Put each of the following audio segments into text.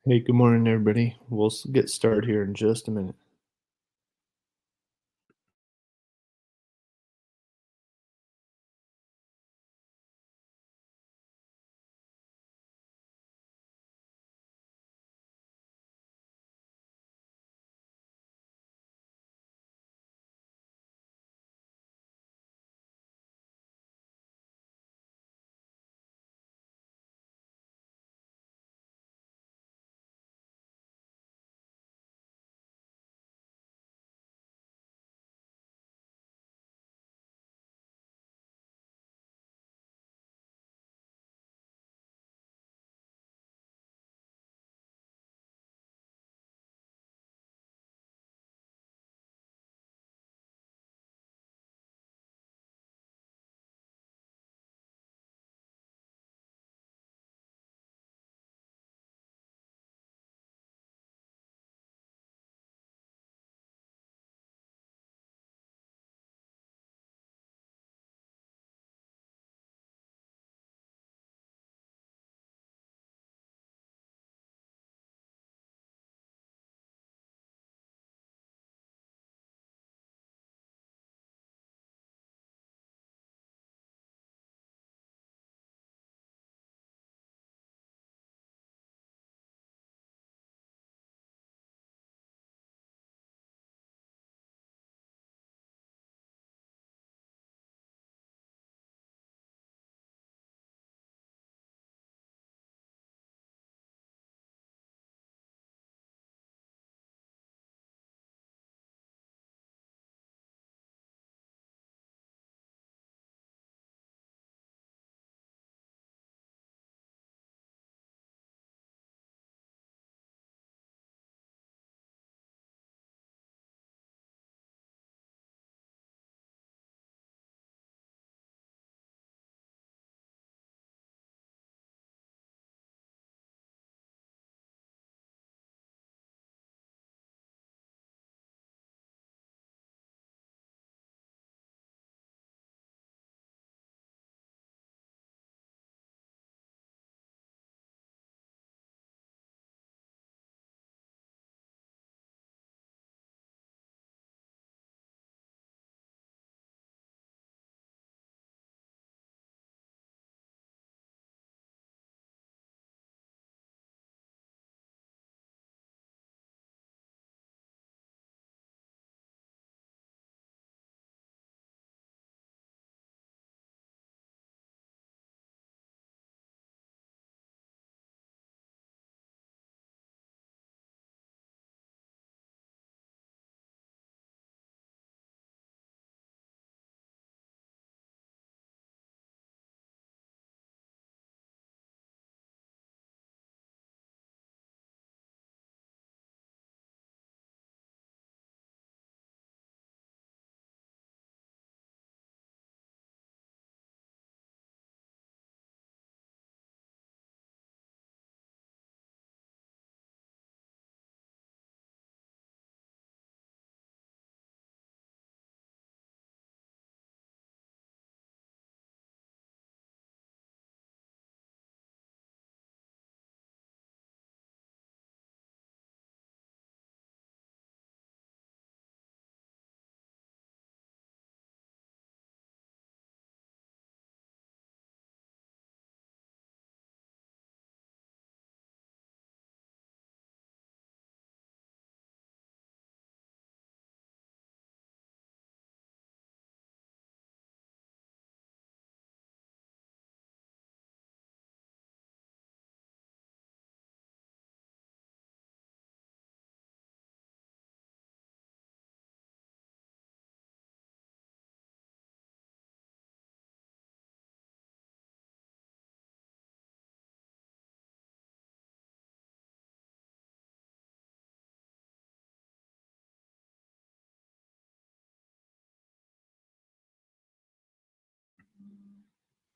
Hey, good morning, everybody. We'll get started here in just a minute.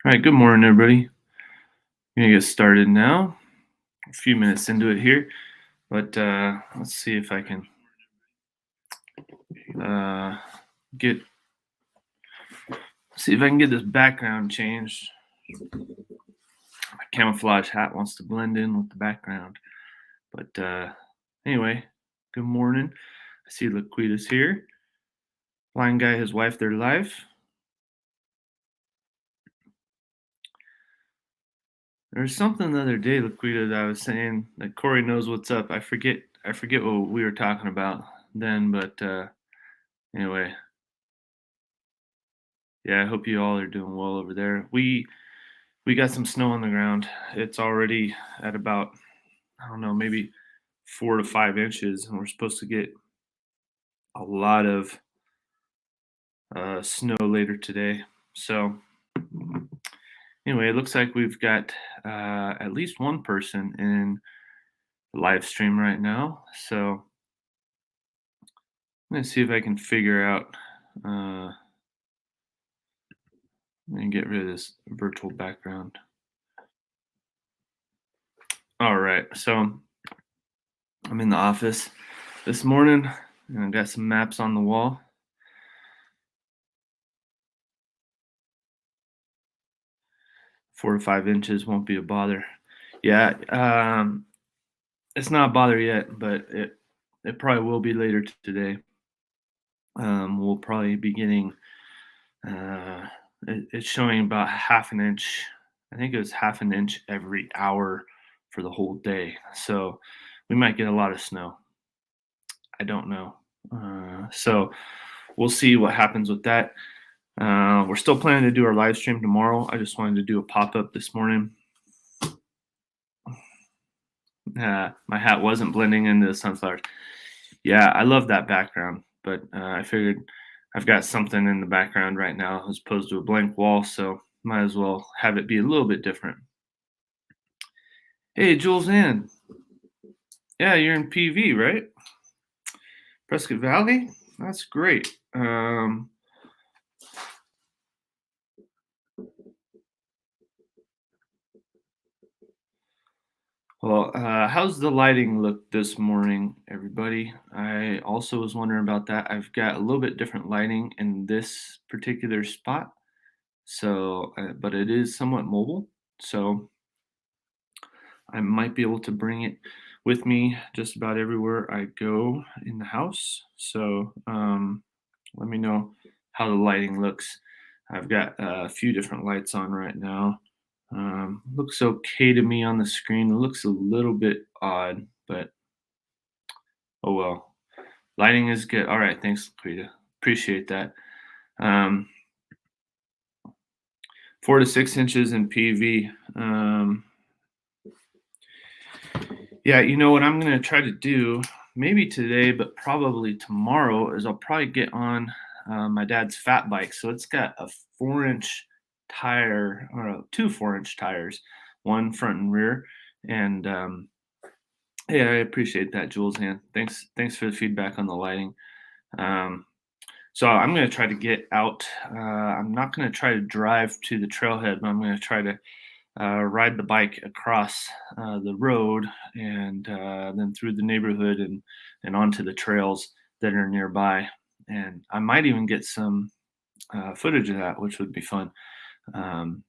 All right, good morning, everybody. We're gonna get started now. A few minutes into it here, but let's see if I can uh, get get this background changed. My camouflage hat wants to blend in with the background, But anyway, good morning. I see Laquita's here. Blind guy, his wife, they're live. There's something the other day, Laquita, that I was saying that Corey knows what's up. I forget what we were talking about then, but anyway, yeah, I hope you all are doing well over there. We got some snow on the ground. It's already at about, I don't know, maybe 4 to 5 inches, and we're supposed to get a lot of snow later today. So anyway, it looks like we've got at least one person in the live stream right now. So I'm gonna see if I can figure out and get rid of this virtual background. All right, so I'm in the office this morning, and I got some maps on the wall. 4 to 5 inches won't be a bother. Yeah, it's not a bother yet, but it probably will be later today. We'll probably be getting. It's showing about half an inch. I think it was half an inch every hour for the whole day. So we might get a lot of snow. I don't know. So we'll see what happens with that. We're still planning to do our live stream tomorrow. I just wanted to do a pop up this morning. My hat wasn't blending into the sunflowers. Yeah, I love that background, but I figured I've got something in the background right now as opposed to a blank wall, so might as well have it be a little bit different. Hey, Jules Ann. Yeah, you're in PV, right? Prescott Valley? That's great. Well, how's the lighting look this morning, everybody? I also was wondering about that. I've got a little bit different lighting in this particular spot, so but it is somewhat mobile, so I might be able to bring it with me just about everywhere I go in the house. So let me know how the lighting looks. I've got a few different lights on right now. Looks okay to me on the screen. It looks a little bit odd, but oh well. Lighting is good. All right, thanks, Laquita. Appreciate that. Um, 4 to 6 inches in PV. Yeah, you know what I'm gonna try to do, maybe today, but probably tomorrow, is I'll probably get on my dad's fat bike. So it's got a 4 inch tire, or two 4 inch tires, one front and rear. And yeah, I appreciate that, Jules. And thanks for the feedback on the lighting. Um, so I'm gonna try to get out. I'm not gonna try to drive to the trailhead, but I'm gonna try to ride the bike across the road and then through the neighborhood and onto the trails that are nearby. And I might even get some footage of that, which would be fun. Um,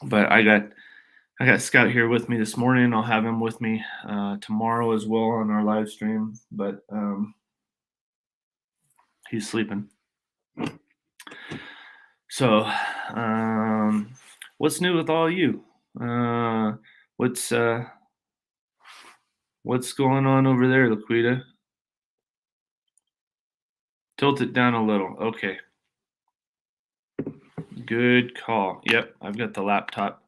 but I got Scott here with me this morning. I'll have him with me tomorrow as well on our live stream. But he's sleeping. So, what's new with all you? What's What's going on over there, Laquita? Tilt it down a little. Okay. Good call. Yep, I've got the laptop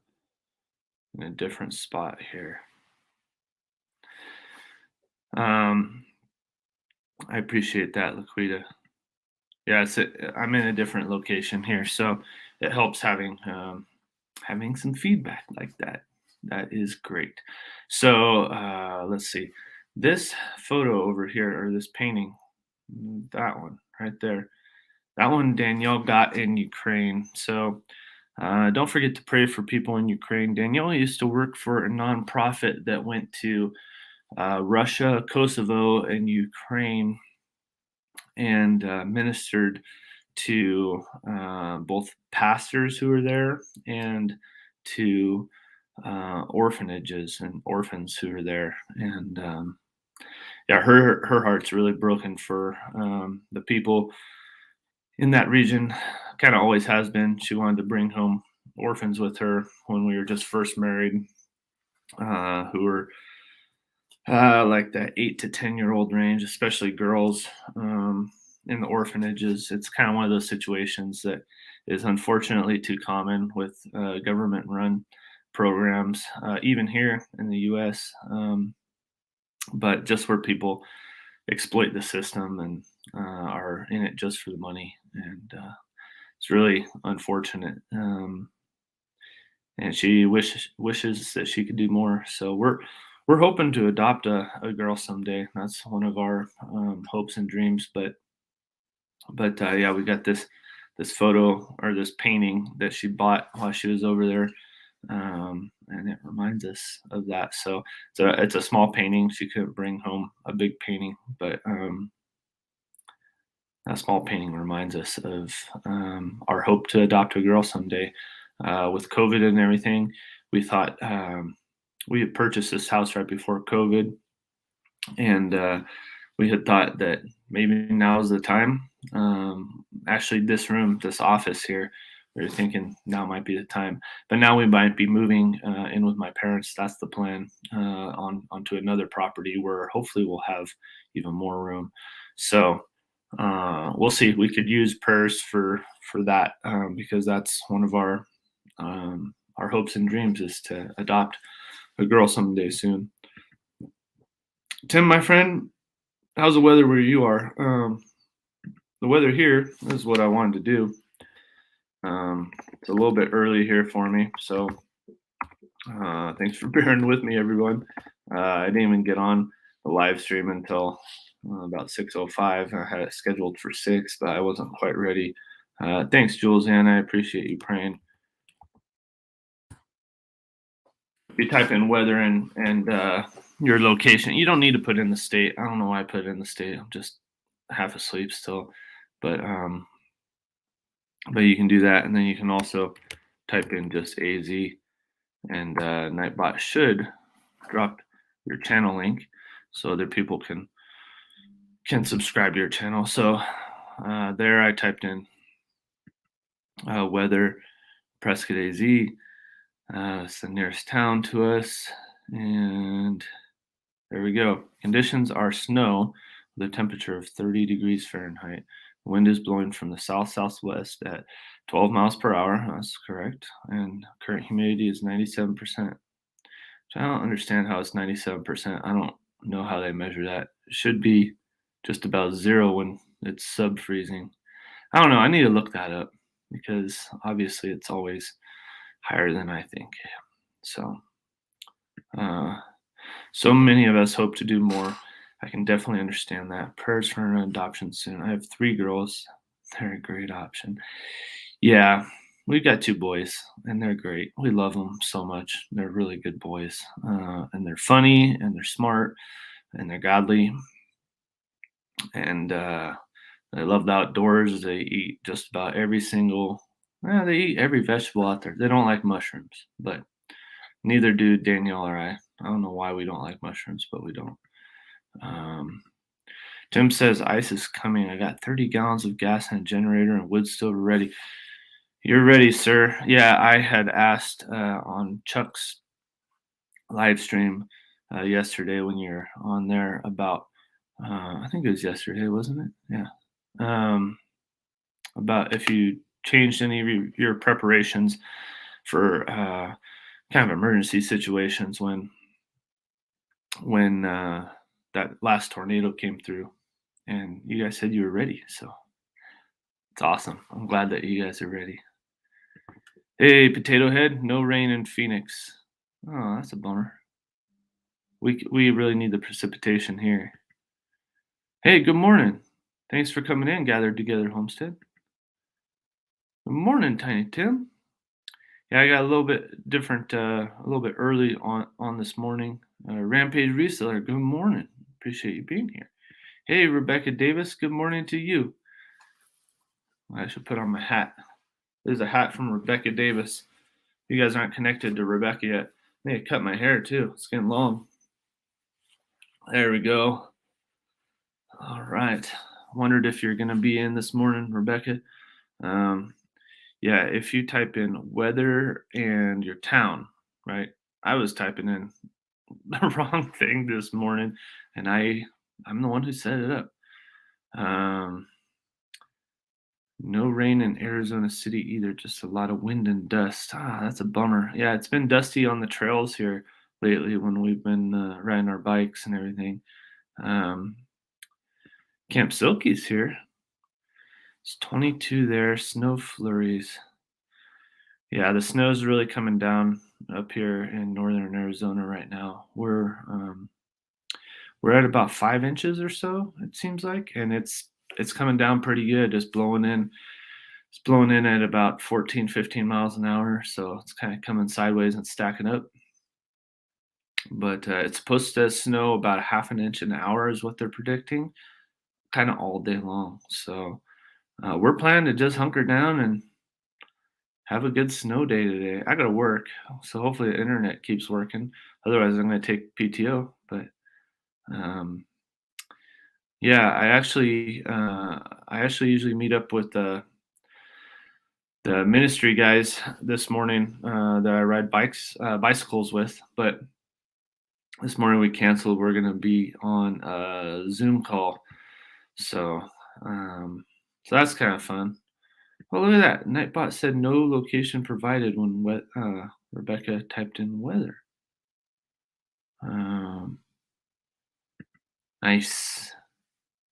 in a different spot here. I appreciate that, Laquita. Yeah, I'm in a different location here, so it helps having some feedback like that. That is great. So let's see. This photo over here, or this painting, that one right there. That one Danielle got in Ukraine. So don't forget to pray for people in Ukraine. Danielle used to work for a nonprofit that went to Russia, Kosovo, and Ukraine and ministered to both pastors who were there and to orphanages and orphans who are there. And yeah, her heart's really broken for the people in that region. Kind of always has been. She wanted to bring home orphans with her when we were just first married, who were like that 8 to 10-year-old range, especially girls in the orphanages. It's kind of one of those situations that is unfortunately too common with government run programs, even here in the US. But just where people exploit the system and are in it just for the money. And it's really unfortunate. And she wishes that she could do more. So we're hoping to adopt a girl someday. That's one of our hopes and dreams. But yeah, we got this photo or this painting that she bought while she was over there, and it reminds us of that. So it's a small painting. She couldn't bring home a big painting, but that small painting reminds us of our hope to adopt a girl someday. With COVID and everything, we thought we had purchased this house right before COVID, and we had thought that maybe now is the time. Actually, this room, this office here, we were thinking now might be the time. But now we might be moving in with my parents. That's the plan, onto another property where hopefully we'll have even more room. So we'll see. We could use prayers for that, because that's one of our hopes and dreams is to adopt a girl someday soon. Tim, my friend, how's the weather where you are? The weather here is what I wanted to do. It's a little bit early here for me, so thanks for bearing with me, everyone. I didn't even get on the live stream until about 6:05. I had it scheduled for 6, but I wasn't quite ready. Thanks, Jules Ann. I appreciate you praying. If you type in weather and your location, you don't need to put in the state. I don't know why I put it in the state. I'm just half asleep still, but you can do that, and then you can also type in just AZ, and Nightbot should drop your channel link so other people can subscribe to your channel. So there I typed in weather Prescott AZ. It's the nearest town to us, and there we go. Conditions are snow with a temperature of 30 degrees Fahrenheit. The wind is blowing from the south-southwest at 12 miles per hour. That's correct. And current humidity is 97%. So I don't understand how it's 97%. I don't know how they measure that. It should be just about zero when it's sub-freezing. I don't know. I need to look that up because obviously it's always higher than I think. So, so many of us hope to do more. I can definitely understand that. Prayers for an adoption soon. I have 3 girls. They're a great option. Yeah, we've got 2 boys, and they're great. We love them so much. They're really good boys, and they're funny, and they're smart, and they're godly, and they love the outdoors. They eat just about every single. They eat every vegetable out there. They don't like mushrooms, but neither do Danielle or I. I don't know why we don't like mushrooms, but we don't. Tim says ice is coming. I got 30 gallons of gas and a generator and wood stove ready. You're ready, sir. Yeah, I had asked on Chuck's live stream yesterday when you're on there about, I think it was yesterday, wasn't it? Yeah. About if you changed any of your preparations for kind of emergency situations when that last tornado came through, and you guys said you were ready. So it's awesome. I'm glad that you guys are ready. Hey, Potato Head, no rain in Phoenix. Oh, that's a bummer. We really need the precipitation here. Hey, good morning. Thanks for coming in, Gathered Together Homestead. Good morning, Tiny Tim. Yeah, I got a little bit different, a little bit early on this morning. Rampage Reseller, good morning. Appreciate you being here. Hey, Rebecca Davis, good morning to you. I should put on my hat. There's a hat from Rebecca Davis. You guys aren't connected to Rebecca yet. I need to cut my hair too. It's getting long. There we go. All right. Wondered if you're gonna be in this morning, Rebecca. Um, yeah, if you type in weather and your town, right? I was typing in the wrong thing this morning, and I'm the one who set it up. Um, no rain in Arizona City either, just a lot of wind and dust. Ah, that's a bummer. Yeah, it's been dusty on the trails here lately when we've been riding our bikes and everything. Um, Camp Silky's here. It's 22 there, snow flurries. Yeah, the snow's really coming down up here in northern Arizona right now. We're at about 5 inches or so, it seems like, and it's coming down pretty good. It's blowing in. It's blowing in at about 14, 15 miles an hour, so it's kind of coming sideways and stacking up. But it's supposed to snow about a half an inch an hour is what they're predicting, kind of all day long. So we're planning to just hunker down and have a good snow day today. I gotta work, so hopefully the internet keeps working. Otherwise, I'm gonna take PTO. But um, yeah, I actually usually meet up with the ministry guys this morning that I ride bicycles with. But this morning we canceled. We're gonna be on a Zoom call, so um, so that's kind of fun. Oh, look at that! Nightbot said no location provided when Rebecca typed in weather. Um, nice.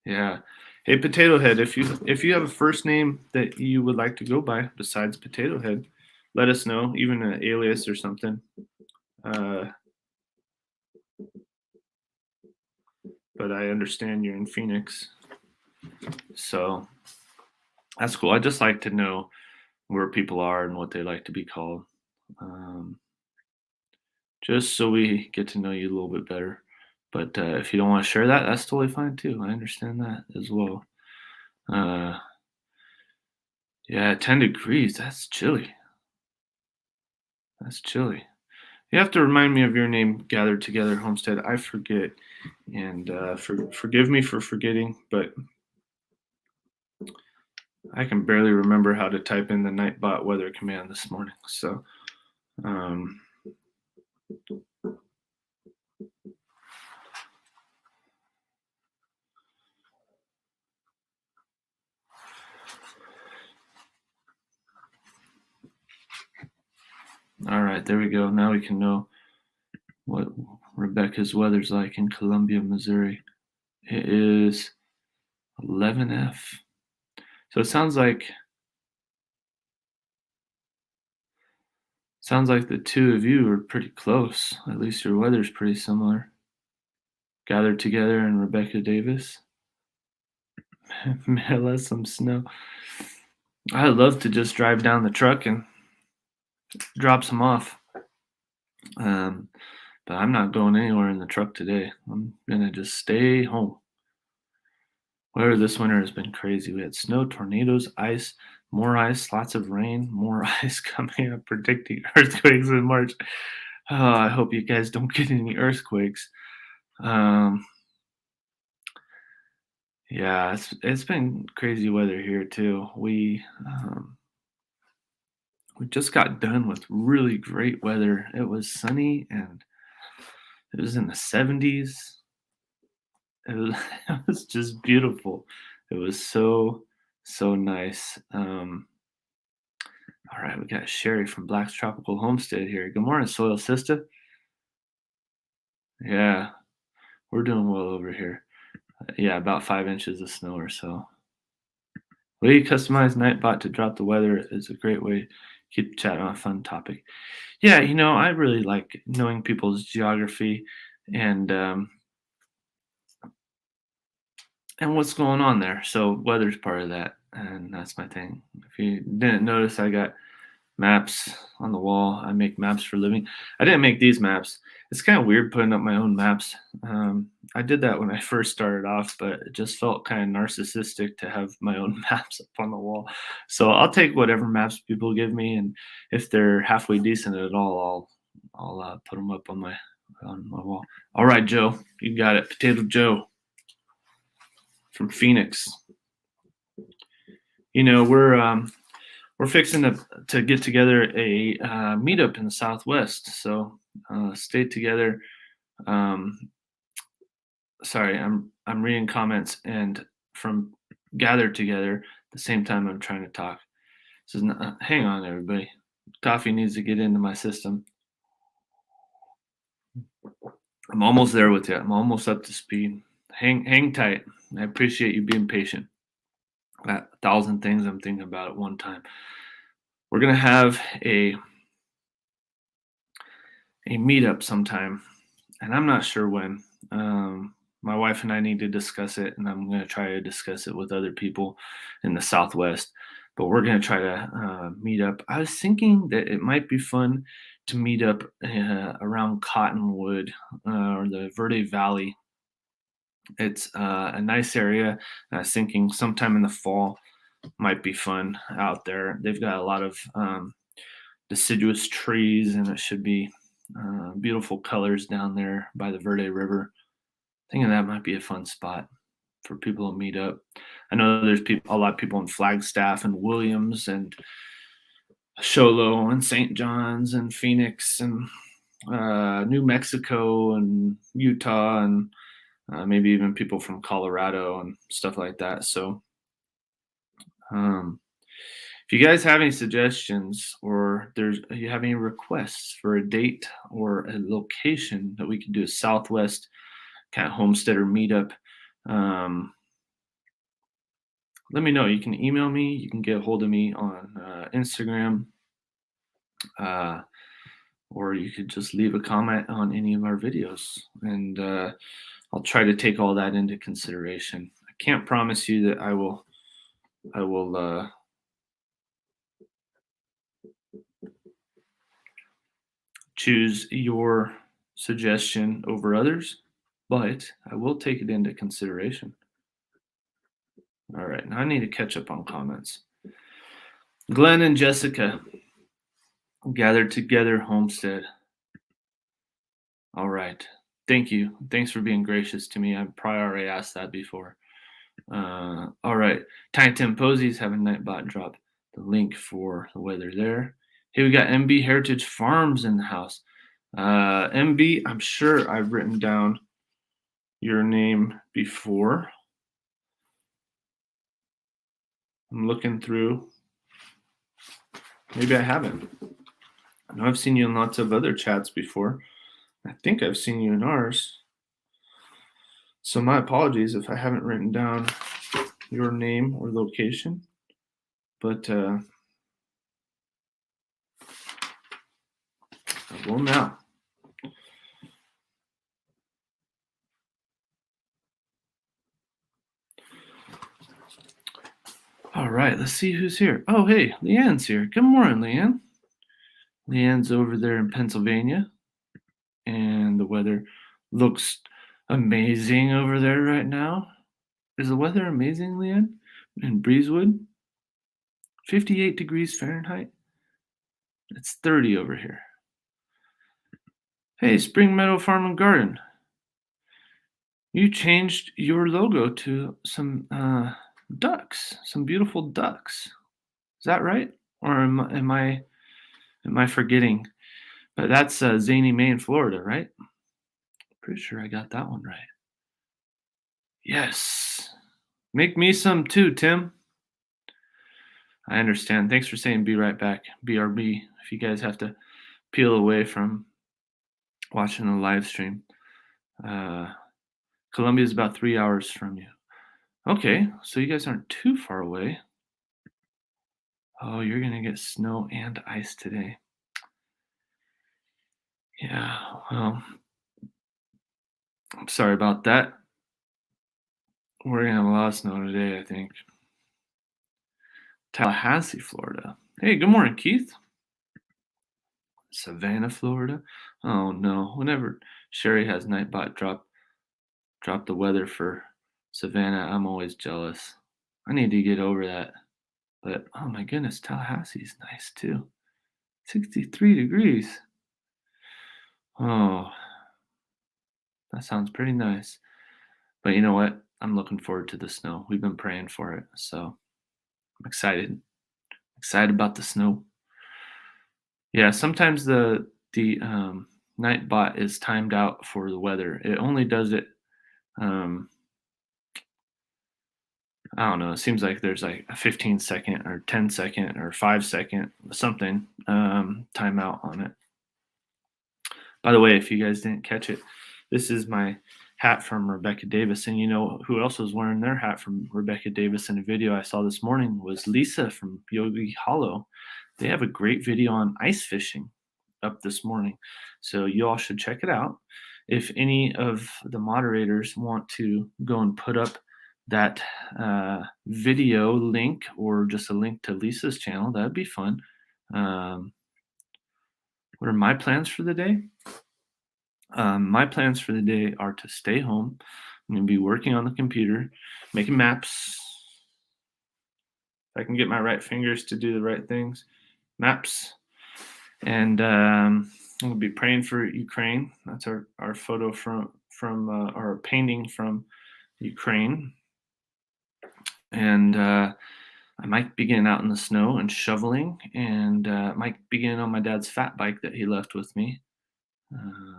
Yeah. Hey, Potato Head, if you have a first name that you would like to go by besides Potato Head, let us know, even an alias or something. Uh, but I understand you're in Phoenix, so that's cool. I just like to know where people are and what they like to be called, um, just so we get to know you a little bit better. But if you don't want to share that, that's totally fine too. I understand that as well. Uh, yeah, 10 degrees. That's chilly. That's chilly. You have to remind me of your name, Gathered Together Homestead. I forget, and forgive me for forgetting, but I can barely remember how to type in the Nightbot weather command this morning. So, um, all right, there we go. Now we can know what Rebecca's weather's like in Columbia, Missouri. It is 11F. So it sounds like the two of you are pretty close. At least your weather's pretty similar. Gathered Together and Rebecca Davis. Mail us some snow. I'd love to just drive down the truck and drop some off. Um, but I'm not going anywhere in the truck today. I'm gonna just stay home. Weather this winter has been crazy. We had snow, tornadoes, more ice, lots of rain, more ice coming up, predicting earthquakes in March. Oh, I hope you guys don't get any earthquakes. Um, yeah, it's been crazy weather here too. We just got done with really great weather. It was sunny and it was in the 70s. It was it was just beautiful. It was so nice. All right, we got Sherry from Black's Tropical Homestead here. Good morning, Soil Sister. Yeah, we're doing well over here. Yeah, about 5 inches of snow or so. We customize Nightbot to drop the weather is a great way to keep chatting on a fun topic. Yeah, I really like knowing people's geography and um, and what's going on there. So weather's part of that, and that's my thing. If you didn't notice, I got maps on the wall. I make maps for a living. I didn't make these maps. It's kind of weird putting up my own maps. I did that when I first started off, but it just felt kind of narcissistic to have my own maps up on the wall. So I'll take whatever maps people give me, and if they're halfway decent at all, I'll put them up on my wall. All right, Joe, you got it. Potato Joe from Phoenix. We're fixing to get together a meetup in the Southwest. So stay together. Um, sorry, I'm reading comments and from gather together at the same time I'm trying to talk. This is not, hang on, everybody. Coffee needs to get into my system. I'm almost there with you. I'm almost up to speed. Hang tight. I appreciate you being patient. Got 1,000 things I'm thinking about at one time. We're gonna have a meetup sometime, and I'm not sure when. My wife and I need to discuss it, and I'm going to try to discuss it with other people in the Southwest. But we're going to try to meet up. I was thinking that it might be fun to meet up around Cottonwood or the Verde Valley. It's a nice area. I was thinking sometime in the fall might be fun out there. They've got a lot of deciduous trees, and it should be beautiful colors down there by the Verde River. Thinking that might be a fun spot for people to meet up. I know there's a lot of people in Flagstaff and Williams and Show Low and St. John's and Phoenix and New Mexico and Utah and maybe even people from Colorado and stuff like that. So if you guys have any suggestions or you have any requests for a date or a location that we can do a Southwest kind of homesteader meetup, let me know. You can email me. You can get a hold of me on Instagram, or you could just leave a comment on any of our videos, and I'll try to take all that into consideration. I can't promise you that I will choose your suggestion over others, but I will take it into consideration. All right, now I need to catch up on comments. Glenn and Jessica gathered together homestead. All right. Thank you. Thanks for being gracious to me. I probably already asked that before. All right. Tiny Tim Posies have a Nightbot drop the link for the weather there. Hey, we got MB Heritage Farms in the house. MB, I'm sure I've written down your name before. I'm looking through. Maybe I haven't. I know I've seen you in lots of other chats before. I think I've seen you in ours. So my apologies if I haven't written down your name or location. But I will now. All right, let's see who's here. Oh, hey, Leanne's here. Good morning, Leanne. Leanne's over there in Pennsylvania, and the weather looks amazing over there right now. Is the weather amazing, Leanne? In Breezewood? 58 degrees Fahrenheit? It's 30 over here. Hey, Spring Meadow Farm and Garden. You changed your logo to some ducks, some beautiful ducks. Is that right? Or am I forgetting? But that's Zany, Maine, Florida, right? Pretty sure I got that one right. Yes. Make me some too, Tim. I understand. Thanks for saying be right back. BRB. If you guys have to peel away from watching the live stream. Columbia is about 3 hours from you. Okay, so you guys aren't too far away. Oh, you're going to get snow and ice today. Yeah, well, I'm sorry about that. We're going to have a lot of snow today, I think. Tallahassee, Florida. Hey, good morning, Keith. Savannah, Florida. Oh, no. Whenever Sherry has Nightbot drop the weather for Savannah, I'm always jealous. I need to get over that. But, oh my goodness, Tallahassee's nice too. 63 degrees. Oh, that sounds pretty nice. But you know what? I'm looking forward to the snow. We've been praying for it, so I'm excited. Excited about the snow. Yeah, sometimes the night bot is timed out for the weather. It only does it. Um, I don't know. It seems like there's like a 15-second or 10-second or 5-second something timeout on it. By the way, if you guys didn't catch it, this is my hat from Rebecca Davis. And you know who else was wearing their hat from Rebecca Davis in a video I saw this morning was Lisa from Yogi Hollow. They have a great video on ice fishing up this morning. So you all should check it out. If any of the moderators want to go and put up that video link or just a link to Lisa's channel, that'd be fun. What are my plans for the day? My plans for the day are to stay home. I'm going to be working on the computer, making maps. If I can get my right fingers to do the right things, maps. And I'm going to be praying for Ukraine. That's our photo from our painting from Ukraine. And I might be getting out in the snow and shoveling, and might be getting on my dad's fat bike that he left with me.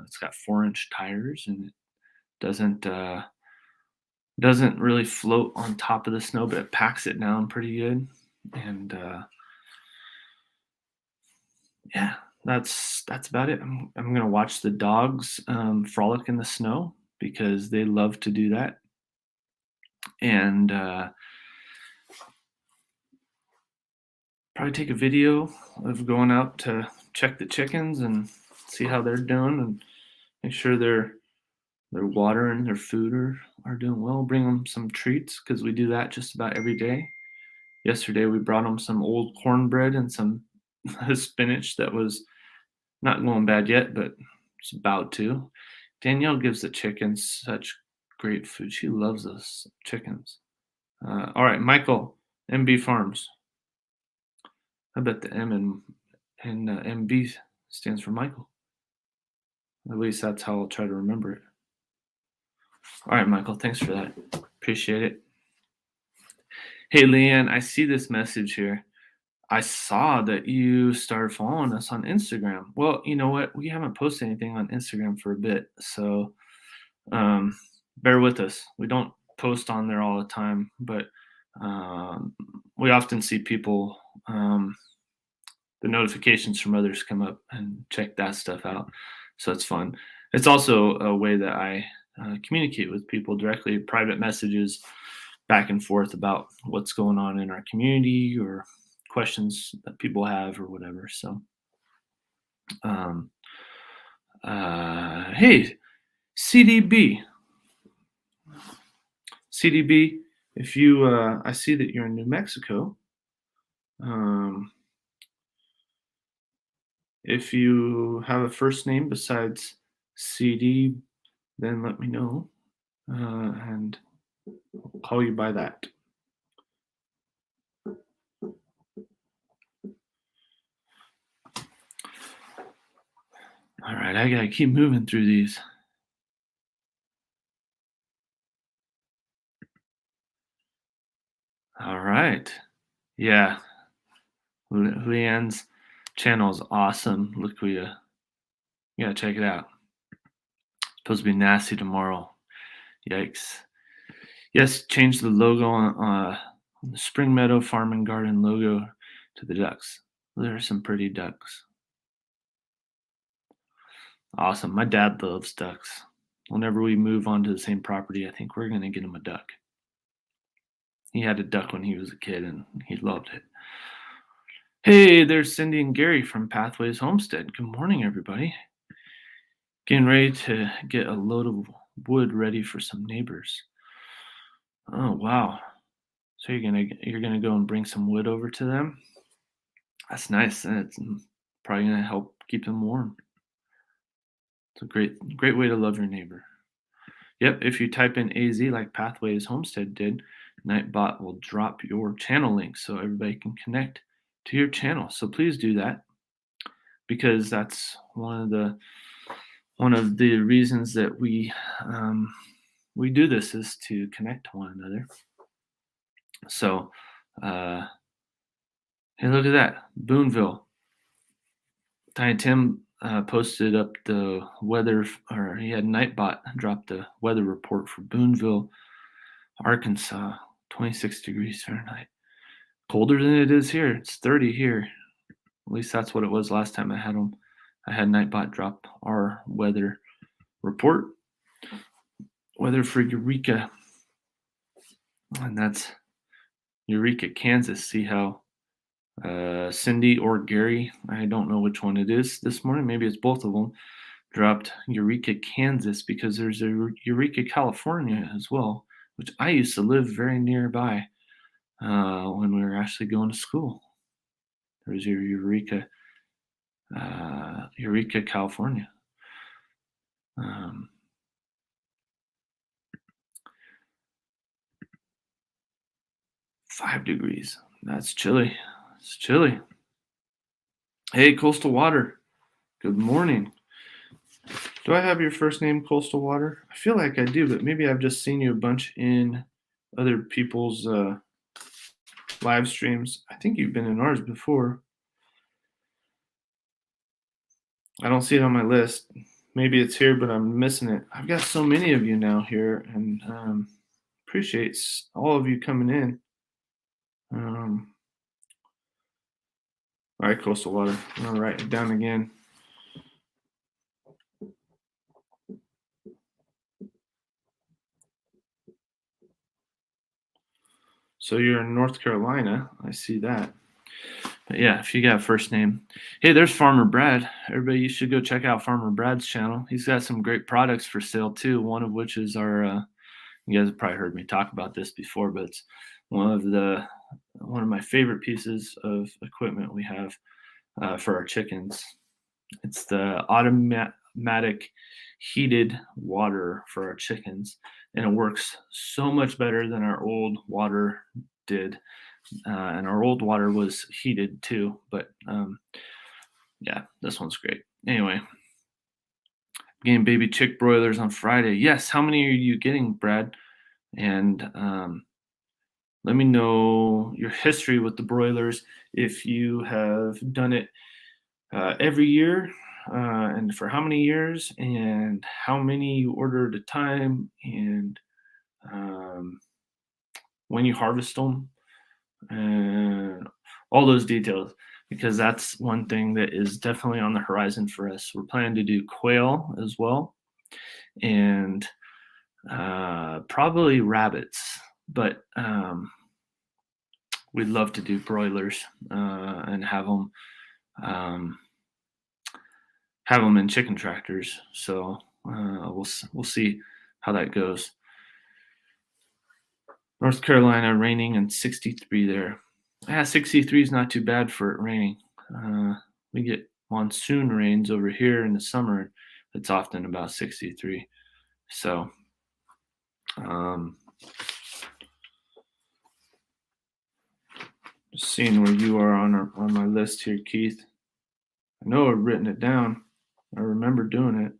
It's got 4-inch tires, and it doesn't really float on top of the snow, but it packs it down pretty good. And yeah, that's about it. I'm gonna watch the dogs frolic in the snow because they love to do that, and probably take a video of going out to check the chickens and see how they're doing and make sure their water and their food are doing well. Bring them some treats because we do that just about every day. Yesterday we brought them some old cornbread and some spinach that was not going bad yet, but it's about to. Danielle gives the chickens such great food. She loves us chickens. All right, Michael, MB Farms. I bet the M in MB stands for Michael. At least that's how I'll try to remember it. All right, Michael, thanks for that. Appreciate it. Hey, Leanne, I see this message here. I saw that you started following us on Instagram. Well, you know what? We haven't posted anything on Instagram for a bit, so bear with us. We don't post on there all the time, but we often see people, the notifications from others come up and check that stuff out. So it's fun. It's also a way that I communicate with people directly, private messages back and forth about what's going on in our community or questions that people have or whatever. So, hey, CDB, CDB, if you, I see that you're in New Mexico. If you have a first name besides CD, then let me know, and I'll call you by that. All right, I gotta keep moving through these. All right, yeah, Leanne's channel is awesome. Look, you gotta check it out. It's supposed to be nasty tomorrow. Yikes. Yes, change the logo on the Spring Meadow Farm and Garden logo to the ducks. There are some pretty ducks. Awesome. My dad loves ducks. Whenever we move onto the same property, I think we're going to get him a duck. He had a duck when he was a kid and he loved it. Hey, there's Cindy and Gary from Pathways Homestead. Good morning, everybody. Getting ready to get a load of wood ready for some neighbors. Oh, wow. So you're gonna go and bring some wood over to them? That's nice. And it's probably gonna help keep them warm. It's a great way to love your neighbor. Yep, if you type in AZ like Pathways Homestead did, Nightbot will drop your channel link so everybody can connect to your channel. So please do that because that's one of the one of the reasons that we do this is to connect to one another. So, uh, hey, look at that, Boonville. Tiny Tim posted up the weather, or he had Nightbot drop the weather report for Boonville, Arkansas, 26 degrees Fahrenheit. Colder than it is here. It's 30 here. At least that's what it was last time I had them. I had Nightbot drop our weather report. Weather for Eureka. And that's Eureka, Kansas. See how Cindy or Gary, I don't know which one it is this morning. Maybe it's both of them. Dropped Eureka, Kansas, because there's a Eureka, California as well, which I used to live very nearby when we were actually going to school. There's your Eureka, California. 5 degrees. That's chilly. It's chilly. Hey, Coastal Water. Good morning. Do I have your first name, Coastal Water? I feel like I do, but maybe I've just seen you a bunch in other people's live streams. I think you've been in ours before. I don't see it on my list. Maybe it's here, but I'm missing it. I've got so many of you now here, and appreciate all of you coming in. All right, Coastal Water. I'm gonna write it down again. So you're in North Carolina. I see that. But yeah, if you got a first name. Hey, there's Farmer Brad. Everybody, you should go check out Farmer Brad's channel. He's got some great products for sale too. One of which is our you guys have probably heard me talk about this before, but it's one of my favorite pieces of equipment we have for our chickens. It's the automatic heated water for our chickens, and it works so much better than our old water did. And our old water was heated too, but yeah, this one's great. Anyway, getting baby chick broilers on Friday. Yes, how many are you getting, Brad? And let me know your history with the broilers, if you have done it every year, and for how many years, and how many you order at a time, and when you harvest them, and all those details, because that's one thing that is definitely on the horizon for us. We're planning to do quail as well, and probably rabbits, but we'd love to do broilers and have them in chicken tractors. So we'll see how that goes. North Carolina raining and 63 there. Yeah, 63 is not too bad for it raining. We get monsoon rains over here in the summer. It's often about 63. So just seeing where you are on my list here, Keith. I know I've written it down. I remember doing it.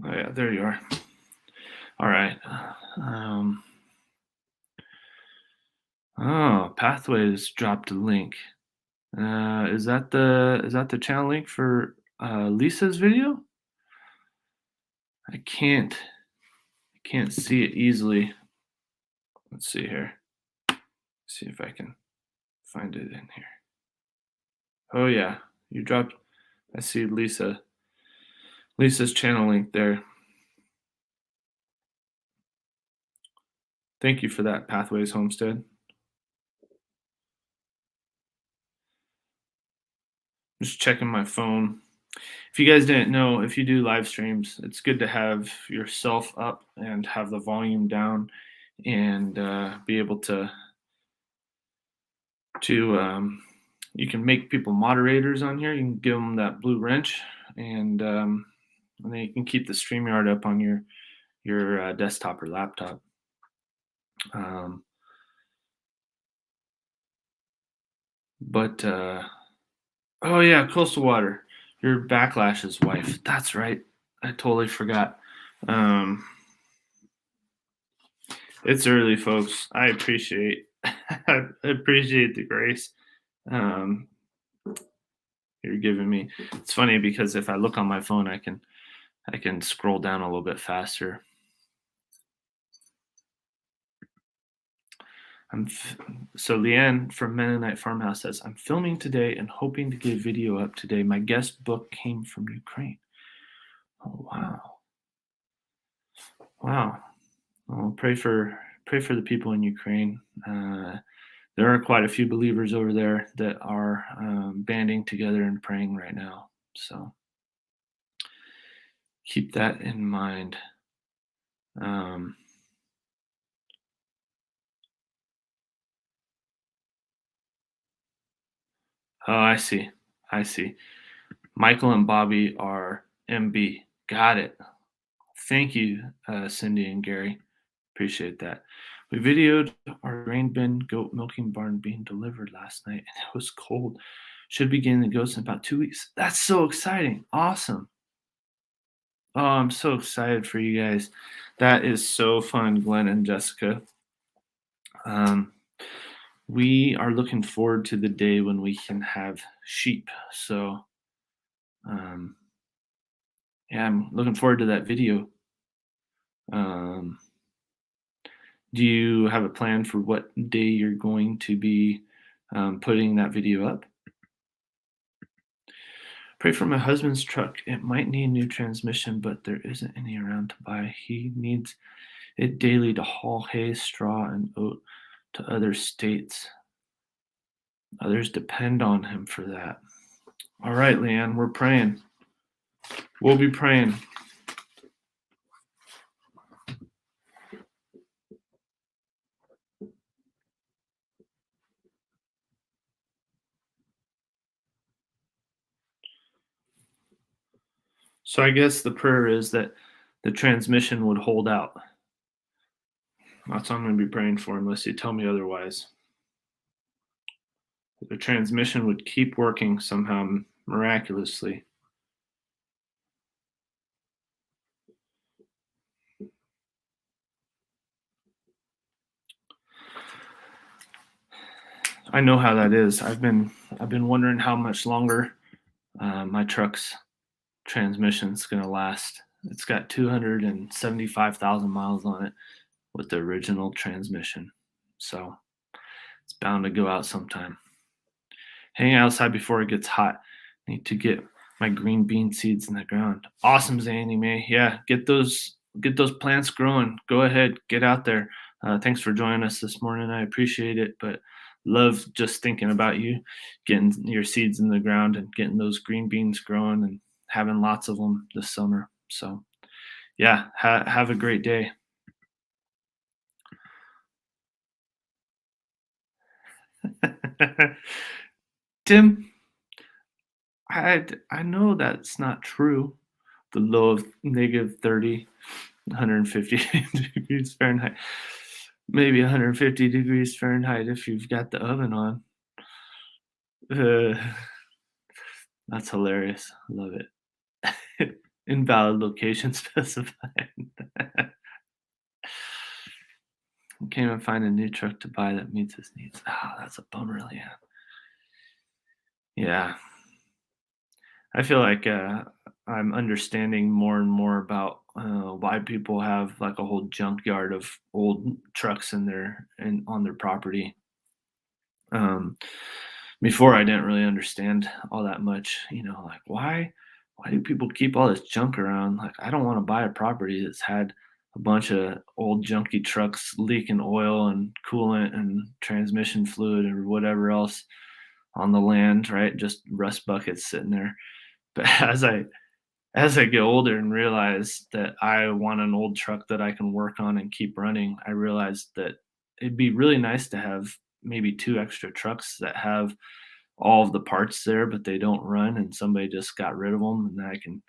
Oh yeah, there you are. All right. Pathways dropped a link. Is that the channel link for Lisa's video? I can't see it easily. Let's see here. See if I can find it in here. Oh yeah, you dropped. I see Lisa's channel link there. Thank you for that, Pathways Homestead. Just checking my phone. If you guys didn't know, if you do live streams, it's good to have yourself up and have the volume down, and be able to you can make people moderators on here. You can give them that blue wrench and then you can keep the StreamYard up on your desktop or laptop. Um, but oh yeah, coastal water. Your backlash's wife. That's right. I totally forgot. Um, it's early, folks. I appreciate I appreciate the grace um, you're giving me. It's funny because if I look on my phone, I can scroll down a little bit faster. I'm f- so Leanne from Mennonite Farmhouse says, I'm filming today and hoping to get video up today. My guest book came from Ukraine. Oh wow. Wow. Well, pray for the people in Ukraine. There are quite a few believers over there that are banding together and praying right now. So keep that in mind. Um, oh, I see. I see. Michael and Bobby are MB. Got it. Thank you, Cindy and Gary. Appreciate that. We videoed our grain bin goat milking barn being delivered last night, and it was cold. Should be getting the goats in about 2 weeks. That's so exciting. Awesome. Oh, I'm so excited for you guys. That is so fun, Glenn and Jessica. Um, we are looking forward to the day when we can have sheep. So, um, yeah, I'm looking forward to that video. Um, do you have a plan for what day you're going to be putting that video up? Pray for my husband's truck. It might need new transmission, but there isn't any around to buy. He needs it daily to haul hay, straw, and oat to other states. Others depend on him for that. All right, Leanne, we're praying. We'll be praying. So I guess the prayer is that the transmission would hold out. That's what I'm going to be praying for, unless you tell me otherwise. The transmission would keep working somehow miraculously. I know how that is. I've been wondering how much longer my truck's transmission's gonna last. It's got 275,000 miles on it with the original transmission, so it's bound to go out sometime. Hang outside before it gets hot. Need to get my green bean seeds in the ground. Awesome, Zandy May. Yeah, get those plants growing. Go ahead, get out there. Thanks for joining us this morning. I appreciate it, but love just thinking about you getting your seeds in the ground and getting those green beans growing and having lots of them this summer. So, yeah, have a great day. Tim, I know that's not true. The low of negative 30, 150 degrees Fahrenheit. Maybe 150 degrees Fahrenheit if you've got the oven on. Uh, that's hilarious. Love it. Invalid location specified. Can't even find a new truck to buy that meets his needs. Ah, that's a bummer, Leanne. Yeah. I feel like I'm understanding more and more about why people have like a whole junkyard of old trucks in their and on their property. Um, Before I didn't really understand all that much, like why do people keep all this junk around? Like I don't want to buy a property that's had a bunch of old junky trucks leaking oil and coolant and transmission fluid or whatever else on the land, right? Just rust buckets sitting there. But as I get older and realize that I want an old truck that I can work on and keep running, I realized that it'd be really nice to have maybe two extra trucks that have all of the parts there, but they don't run, and somebody just got rid of them, and then I can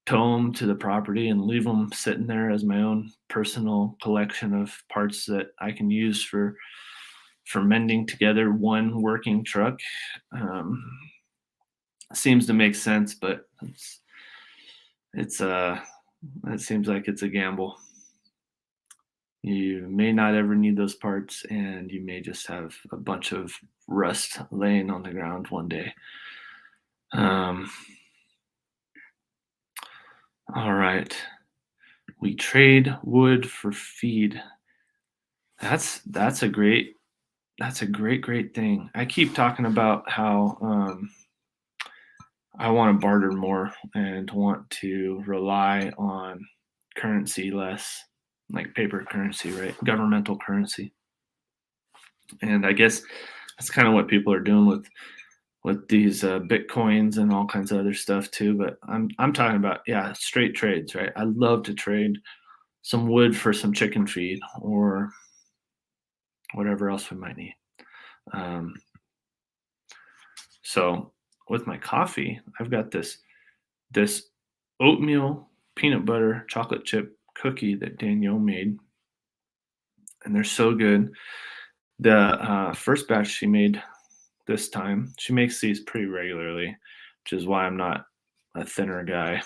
tow them to the property and leave them sitting there as my own personal collection of parts that I can use for mending together one working truck. Um, Seems to make sense, but it's it seems like it's a gamble. You may not ever need those parts, and you may just have a bunch of rust laying on the ground one day. Um, all right. We trade wood for feed. That's a great thing. I keep talking about how I want to barter more and want to rely on currency less, like paper currency, right? Governmental currency. And I guess that's kind of what people are doing with these bitcoins and all kinds of other stuff too. But I'm talking about, yeah, straight trades, right? I love to trade some wood for some chicken feed or whatever else we might need. Um, so with my coffee, I've got this oatmeal peanut butter chocolate chip cookie that Danielle made, and they're so good. The first batch she made this time, she makes these pretty regularly, which is why I'm not a thinner guy.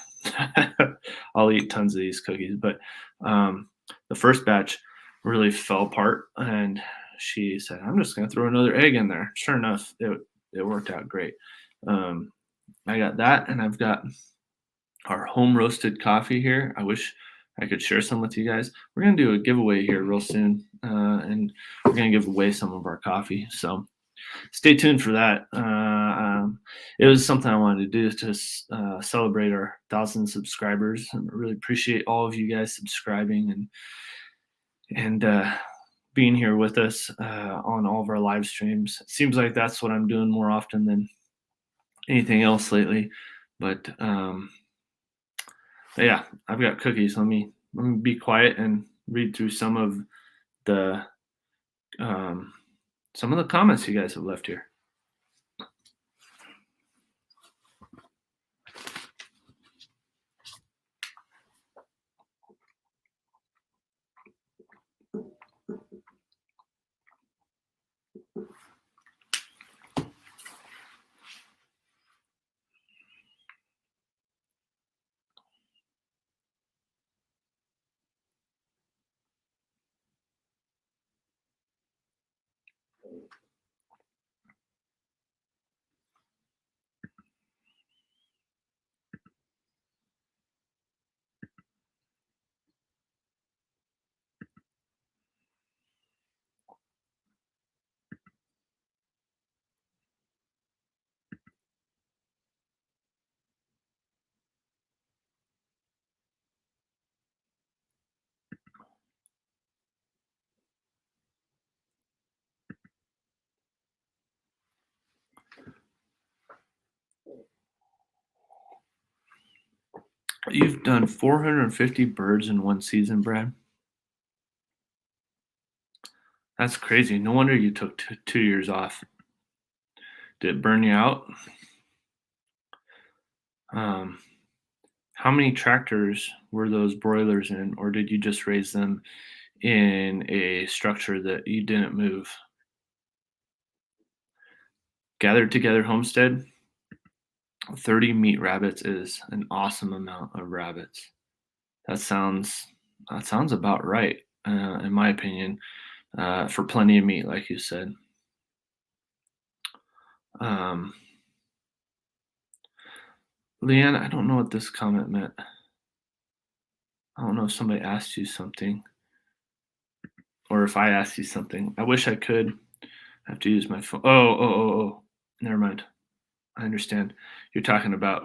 I'll eat tons of these cookies, but the first batch really fell apart, and she said, "I'm just going to throw another egg in there." Sure enough, it worked out great. Um, I got that, and I've got our home roasted coffee here. I wish I could share some with you guys. We're gonna do a giveaway here real soon, and we're gonna give away some of our coffee. So stay tuned for that. It was something I wanted to do to celebrate our 1,000 subscribers. I really appreciate all of you guys subscribing and being here with us on all of our live streams. It seems like that's what I'm doing more often than anything else lately, but yeah, I've got cookies. Let me be quiet and read through the um, some of the comments you guys have left here. You've done 450 birds in one season, Brad. That's crazy. No wonder you took 2 years off. Did it burn you out? Um, how many tractors were those broilers in, or did you just raise them in a structure that you didn't move? Gathered Together Homestead, 30 meat rabbits is an awesome amount of rabbits. That sounds that sounds about right, in my opinion, for plenty of meat, like you said. Um, Leanne, I don't know what this comment meant. I don't know if somebody asked you something or if I asked you something. I wish I could. I have to use my phone. Oh. Never mind. I understand. You're talking about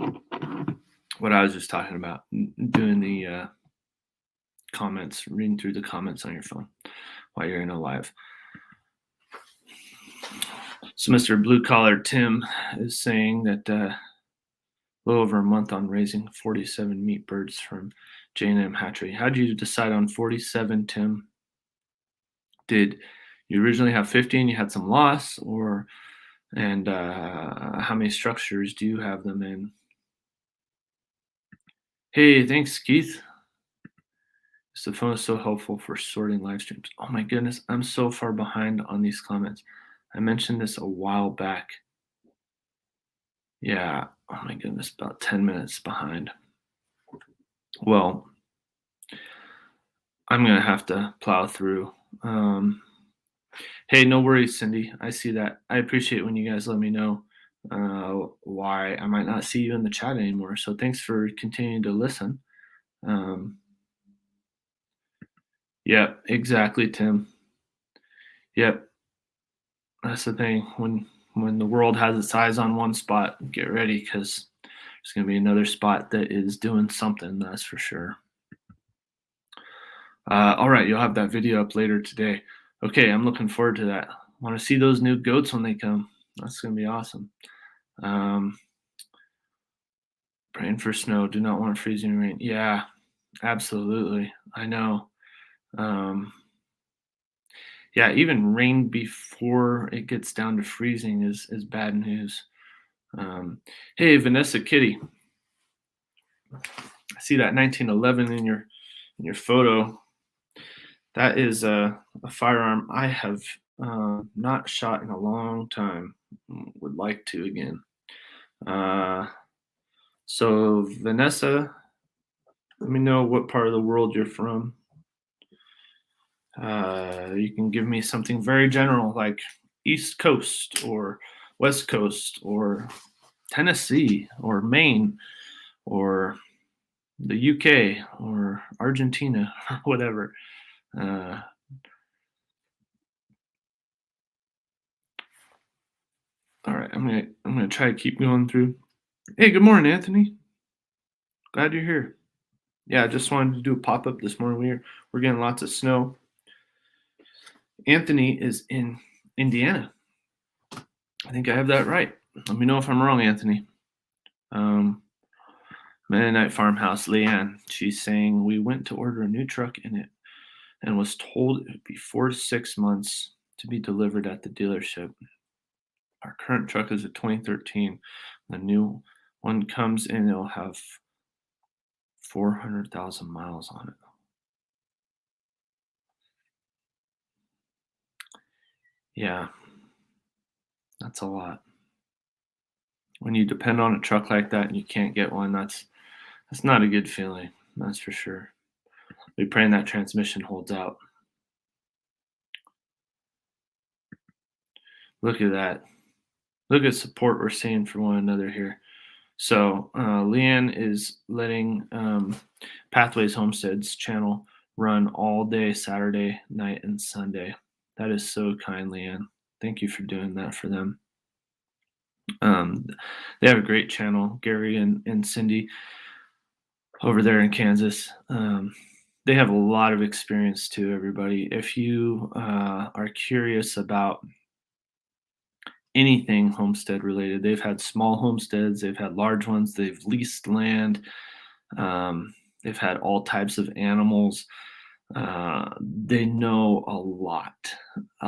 what I was just talking about, doing the comments, reading through the comments on your phone while you're in a live. So Mr. Blue Collar Tim is saying that a little over a month on raising 47 meat birds from J&M Hatchery. How did you decide on 47, Tim? Did you originally have 50 and you had some loss, or And how many structures do you have them in? Hey, thanks, Keith. The phone is so helpful for sorting live streams. Oh my goodness, I'm so far behind on these comments. I mentioned this a while back. Yeah, oh my goodness, about 10 minutes behind. Well, I'm gonna have to plow through. Hey, no worries, Cindy. I see that. I appreciate when you guys let me know why I might not see you in the chat anymore. So thanks for continuing to listen. Um, yeah, exactly, Tim. Yep, that's the thing. When the world has its eyes on one spot, get ready because there's gonna be another spot that is doing something. That's for sure. All right, you'll have that video up later today. Okay, I'm looking forward to that. Want to see those new goats when they come. That's gonna be awesome. Um, Praying for snow. Do not want freezing rain. Yeah, absolutely. I know. Um, yeah, even rain before it gets down to freezing is bad news. Hey, Vanessa Kitty, I see that 1911 in your photo. That is a firearm I have not shot in a long time. Would like to again. Uh, so Vanessa, let me know what part of the world you're from. You can give me something very general like East Coast or West Coast or Tennessee or Maine or the UK or Argentina or whatever. Uh, all right, I'm gonna try to keep going through. Hey, good morning, Anthony. Glad you're here. Yeah, I just wanted to do a pop up this morning. We're getting lots of snow. Anthony is in Indiana. I think I have that right. Let me know if I'm wrong, Anthony. Mennonite Farmhouse, Leanne. She's saying we went to order a new truck and was told it would be 4 to 6 months to be delivered at the dealership. Our current truck is a 2013. The new one comes in, it'll have 400,000 miles on it. Yeah, that's a lot. When you depend on a truck like that and you can't get one, that's not a good feeling. That's for sure. We praying that transmission holds out. Look at that. Look at support we're seeing for one another here. So Leanne is letting Pathways Homesteads channel run all day Saturday night and Sunday. That is so kind, Leanne. Thank you for doing that for them. They have a great channel, Gary and Cindy over there in Kansas. They have a lot of experience too, everybody. If you are curious about anything homestead related, they've had small homesteads, they've had large ones, they've leased land, they've had all types of animals. They know a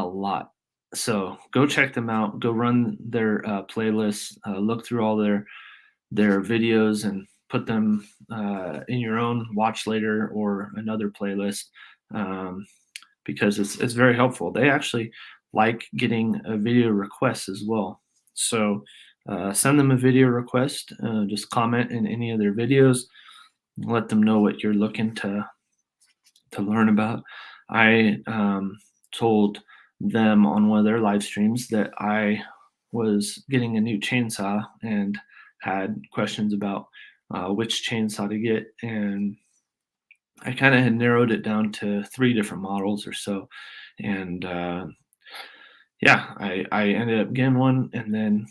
lot. So go check them out. Go run their playlists. Look through all their videos and put them in your own watch later or another playlist because it's very helpful. They actually like getting a video requests as well. So send them a video request. Just comment in any of their videos. Let them know what you're looking to learn about. I told them on one of their live streams that I was getting a new chainsaw and had questions about which chainsaw to get, and I kind of had narrowed it down to 3 different models or so, and yeah, I ended up getting one, and then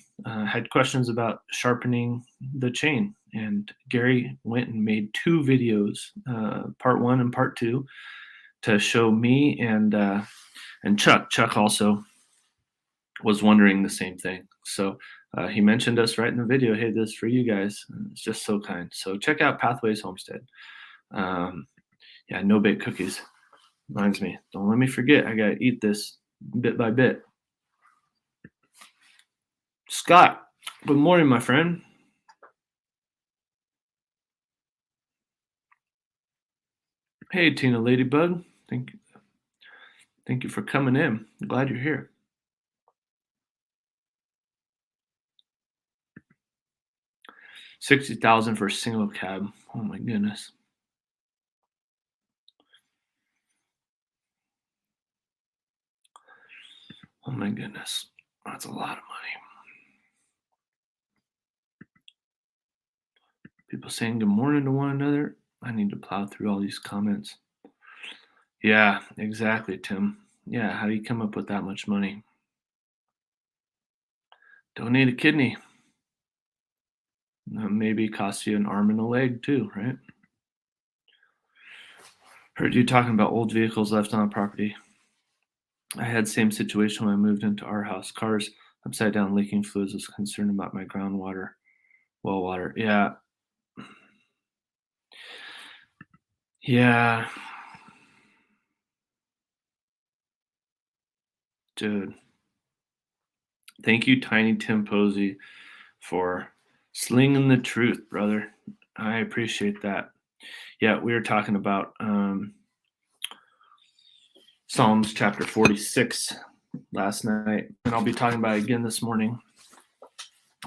had questions about sharpening the chain. And Gary went and made 2 videos, part 1 and part 2, to show me and Chuck. Chuck also was wondering the same thing. So he mentioned us right in the video. Hey, this is for you guys. And it's just so kind. So check out Pathways Homestead. Yeah, no bake cookies. Reminds me. Don't let me forget. I gotta eat this bit by bit. Scott, good morning, my friend. Hey, Tina Ladybug. Thank you for coming in. I'm glad you're here. 60,000 for a single cab. Oh my goodness. Oh my goodness. That's a lot of money. People saying good morning to one another. I need to plow through all these comments. Yeah, exactly, Tim. Yeah, how do you come up with that much money? Donate a kidney. Maybe it costs you an arm and a leg too, right? Heard you talking about old vehicles left on the property. I had same situation when I moved into our house. Cars upside down leaking fluids. Was concerned about my groundwater, well water. Yeah, yeah, dude. Thank you, Tiny Tim Posey, for slinging the truth, brother. I appreciate that. Yeah, we were talking about Psalms chapter 46 last night, and I'll be talking about it again this morning.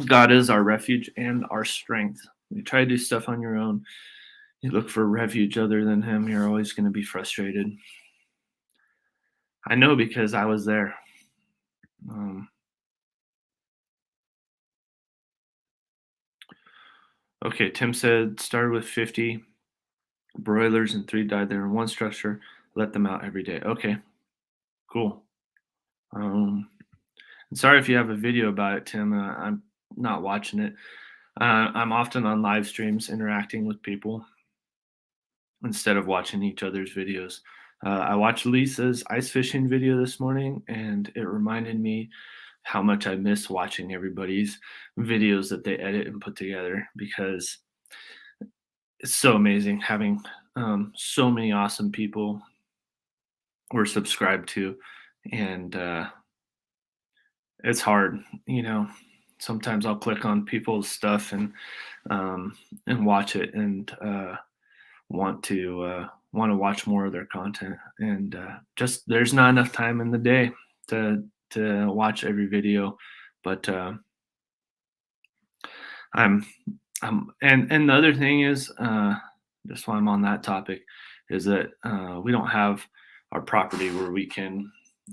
God is our refuge and our strength. You try to do stuff on your own, you look for refuge other than Him, you're always going to be frustrated. I know because I was there. Um, okay, Tim said started with 50 broilers and 3 died there in one structure. Let them out every day. Okay, cool. And sorry if you have a video about it, Tim. I'm not watching it. I'm often on live streams interacting with people instead of watching each other's videos. I watched Lisa's ice fishing video this morning, and it reminded me how much I miss watching everybody's videos that they edit and put together because it's so amazing having so many awesome people we're subscribed to, and it's hard, you know. Sometimes I'll click on people's stuff and watch it and want to watch more of their content, and just there's not enough time in the day to watch every video, but I'm and the other thing is just while I'm on that topic is that we don't have our property where we can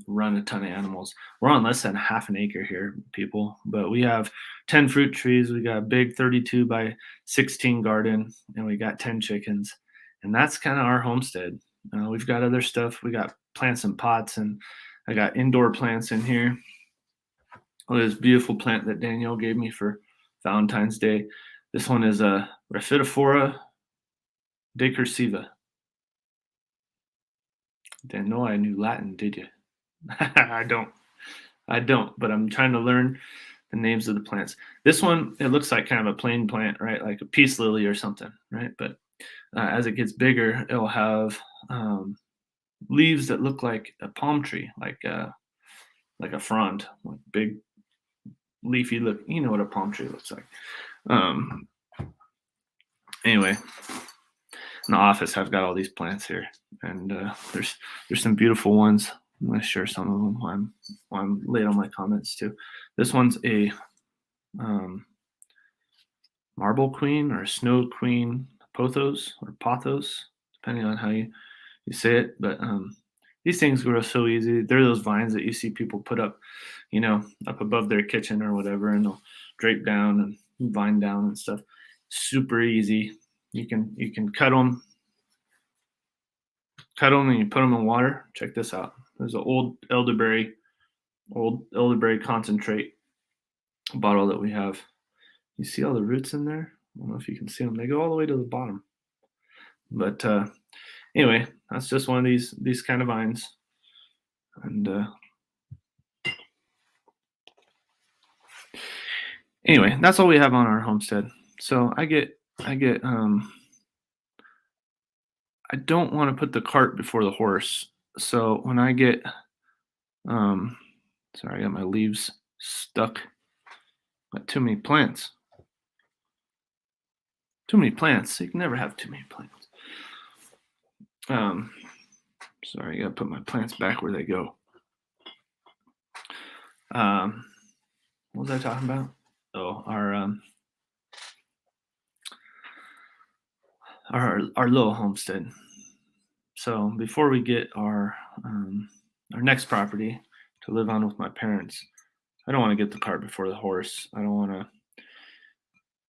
run a ton of animals. We're on less than half an acre here, people, but we have 10 fruit trees. We got a big 32 by 16 garden, and we got 10 chickens, and that's kind of our homestead. We've got other stuff. We got plants and pots, and I got indoor plants in here. Oh, this beautiful plant that Danielle gave me for Valentine's Day. This one is a Rafidiphora decursiva. Didn't know I knew Latin, did you? I don't. I don't, but I'm trying to learn the names of the plants. This one, it looks like kind of a plain plant, right? Like a peace lily or something, right? But as it gets bigger, it'll have leaves that look like a palm tree, like a frond, like big leafy look. You know what a palm tree looks like. Um, anyway, in the office, I've got all these plants here, and there's some beautiful ones. I'm going to share some of them while I'm late on my comments too. This one's a marble queen or a snow queen pothos or pothos, depending on how you say it. But these things grow so easy. They're those vines that you see people put up, up above their kitchen or whatever, and they'll drape down and vine down and stuff. Super easy. You can cut them and you put them in water. Check this out. There's an old elderberry concentrate bottle that we have. You see all the roots in there? I don't know if you can see them. They go all the way to the bottom. But anyway, that's just one of these kind of vines. And anyway, that's all we have on our homestead. So I don't want to put the cart before the horse. So when I get sorry, I got my leaves stuck Got too many plants. Too many plants. You can never have too many plants. Um, Sorry, I gotta put my plants back where they go. Um, what was I talking about? Oh, our little homestead. So before we get our next property to live on with my parents, I don't want to get the cart before the horse. I don't want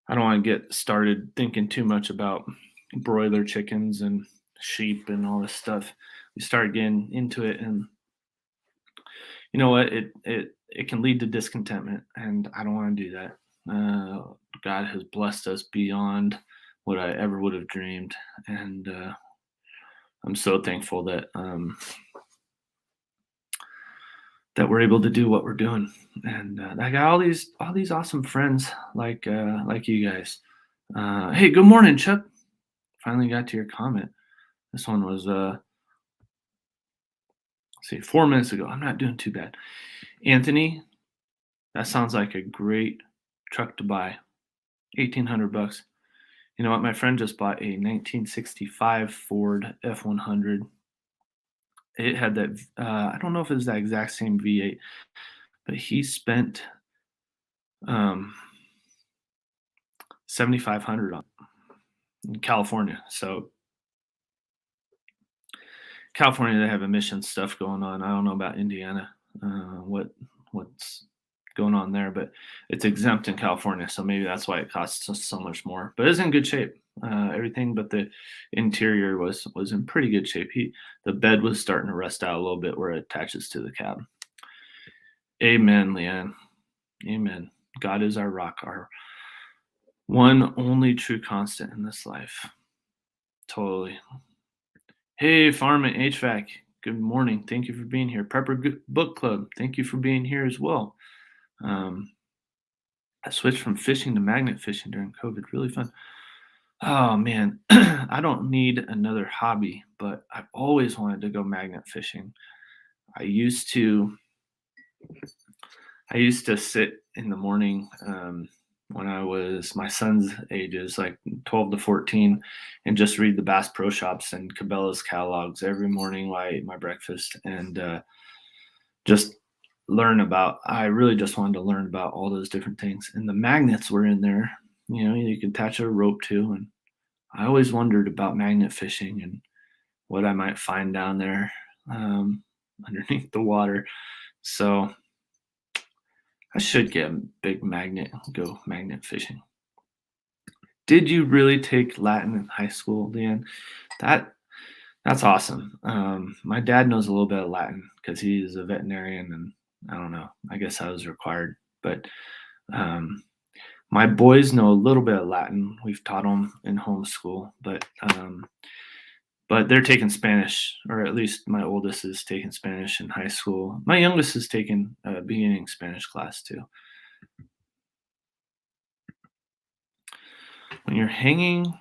to get started thinking too much about broiler chickens and sheep and all this stuff. We start getting into it, and you know what? It can lead to discontentment, and I don't want to do that. God has blessed us beyond what I ever would have dreamed, and I'm so thankful that we're able to do what we're doing. And I got all these awesome friends like you guys. Hey, good morning, Chuck. Finally got to your comment. This one was let's see, 4 minutes ago. I'm not doing too bad. Anthony, that sounds like a great truck to buy. $1,800. You know what? My friend just bought a 1965 Ford F100. It had that. I don't know if it was that exact same V8, but he spent um, 7,500 on in California. So California, they have emission stuff going on. I don't know about Indiana, what's going on there, but it's exempt in California, so maybe that's why it costs us so much more. But it's in good shape. Everything but the interior was in pretty good shape. The bed was starting to rust out a little bit where it attaches to the cab. Amen, Leanne. Amen. God is our rock, our one only true constant in this life. Totally. Hey, Farm and HVAC. Good morning. Thank you for being here. Prepper Book Club. Thank you for being here as well. I switched from fishing to magnet fishing during COVID. Really fun. Oh man, I don't need another hobby, but I've always wanted to go magnet fishing. I used to I used to sit in the morning when I was my son's ages, like 12 to 14, and just read the Bass Pro Shops and Cabela's catalogs every morning while I ate my breakfast, and just I really just wanted to learn about all those different things. And the magnets were in there, you could attach a rope to. And I always wondered about magnet fishing and what I might find down there underneath the water. So I should get a big magnet and go magnet fishing. Did you really take Latin in high school, Dan? That's awesome. My dad knows a little bit of Latin because he's a veterinarian, and I don't know. I guess I was required, but my boys know a little bit of Latin. We've taught them in homeschool, but they're taking Spanish, or at least my oldest is taking Spanish in high school. My youngest is taking a beginning Spanish class too. When you're hanging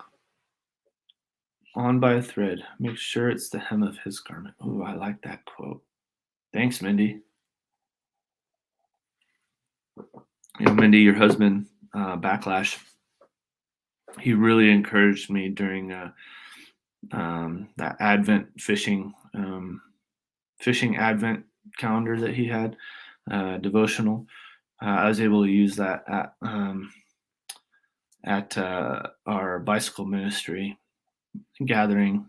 on by a thread, make sure it's the hem of his garment. Ooh, I like that quote. Thanks, Mindy. Mindy, your husband, Backlash, he really encouraged me during that Advent fishing Advent calendar that he had, devotional. I was able to use that at our bicycle ministry gathering.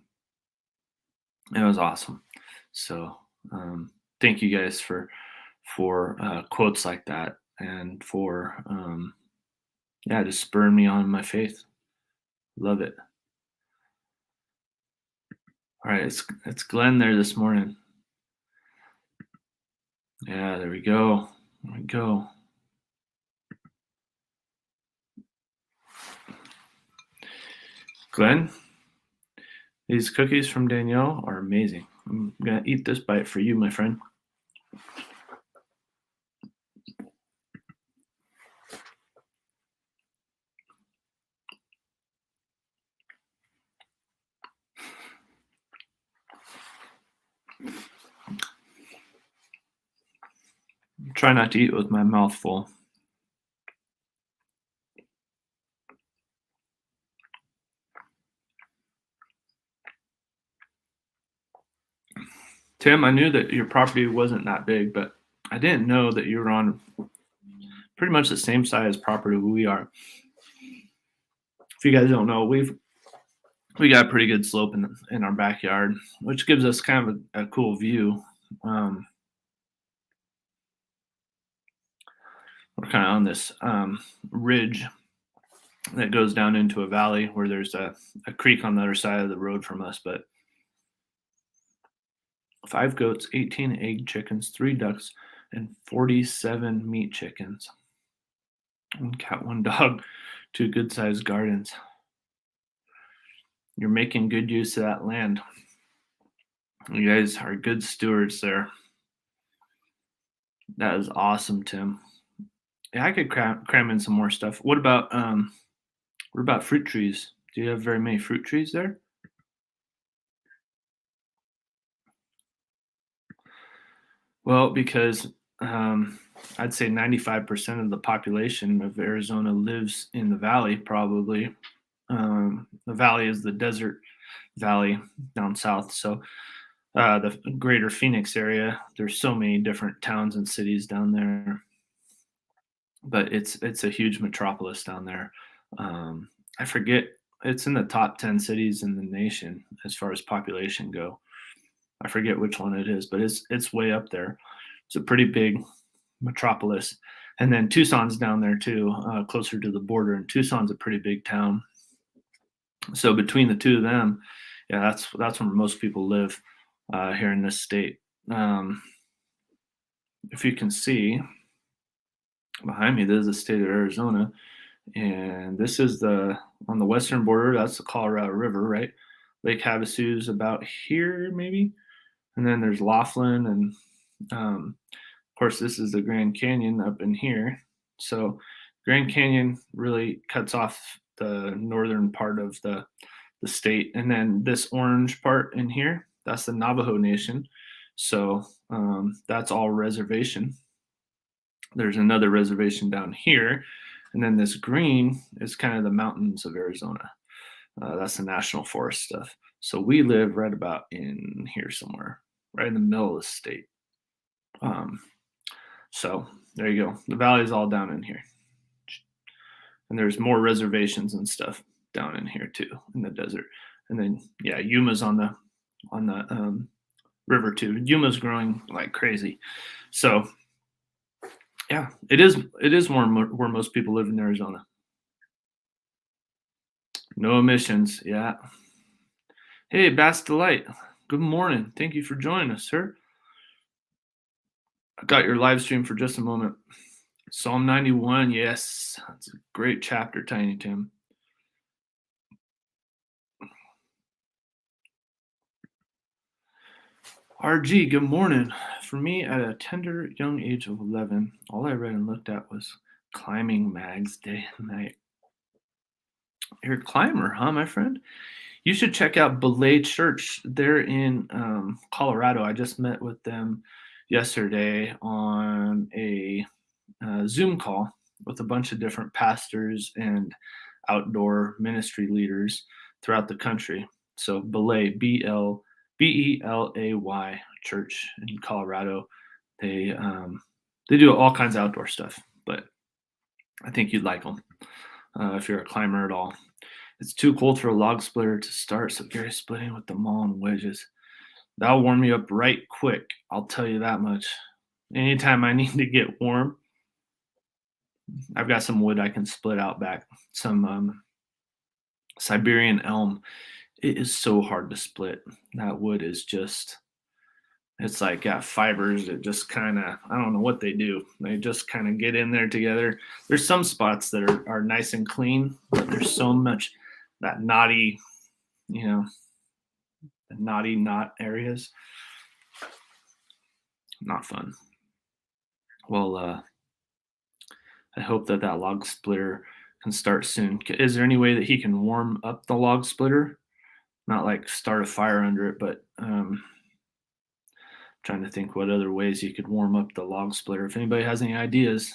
It was awesome. So thank you guys for quotes like that, and for just spurring me on in my faith. Love it. All right, it's Glenn there this morning. Yeah, there we go. There we go. Glenn, these cookies from Danielle are amazing. I'm gonna eat this bite for you, my friend. Try not to eat with my mouth full. Tim, I knew that your property wasn't that big, but I didn't know that you were on pretty much the same size property we are. If you guys don't know, we got a pretty good slope in our backyard, which gives us kind of a cool view. Um, we're kind of on this ridge that goes down into a valley where there's a creek on the other side of the road from us. But 5 goats, 18 egg chickens, 3 ducks, and 47 meat chickens. 1 cat, 1 dog, 2 good sized gardens. You're making good use of that land. You guys are good stewards there. That is awesome, Tim. Yeah, I could cram in some more stuff. What about fruit trees? Do you have very many fruit trees there? Well, because I'd say 95% of the population of Arizona lives in the valley, probably. The valley is the desert valley down south. So the greater Phoenix area, there's so many different towns and cities down there, but it's a huge metropolis down there. I forget, it's in the top 10 cities in the nation as far as population go. I forget which one it is, but it's way up there. It's a pretty big metropolis. And then Tucson's down there too, closer to the border. And Tucson's a pretty big town. So between the two of them, yeah, that's where most people live here in this state. If you can see behind me, there's the state of Arizona, and this is on the western border. That's the Colorado River, right? Lake Havasu's about here, maybe, and then there's Laughlin, and of course, this is the Grand Canyon up in here. So Grand Canyon really cuts off the northern part of the state, and then this orange part in here, that's the Navajo Nation. So that's all reservation. There's another reservation down here, and then this green is kind of the mountains of Arizona. That's the national forest stuff. So we live right about in here somewhere, right in the middle of the state. So there you go. The valley is all down in here, and there's more reservations and stuff down in here too in the desert. And then yeah, Yuma's on the river too. Yuma's growing like crazy. So yeah, it is where most people live in Arizona. No emissions. Yeah. Hey, Bass Delight. Good morning. Thank you for joining us, sir. I got your live stream for just a moment. Psalm 91. Yes, that's a great chapter, Tiny Tim. RG, good morning. For me, at a tender young age of 11, all I read and looked at was climbing mags day and night. You're a climber, huh, my friend? You should check out Belay Church. They're in Colorado. I just met with them yesterday on a Zoom call with a bunch of different pastors and outdoor ministry leaders throughout the country. So Belay, Belay Church in Colorado. They do all kinds of outdoor stuff, but I think you'd like them if you're a climber at all. It's too cold for a log splitter to start, so Gary's splitting with the maul and wedges. That'll warm me up right quick, I'll tell you that much. Anytime I need to get warm, I've got some wood I can split out back. Some Siberian elm. It is so hard to split. That wood is just, it's like got fibers that just kind of, I don't know what they do. They just kind of get in there together. There's some spots that are nice and clean, but there's so much that knotty, the knotty knot areas. Not fun. Well, I hope that log splitter can start soon. Is there any way that he can warm up the log splitter? Not like start a fire under it, but trying to think what other ways you could warm up the log splitter. If anybody has any ideas.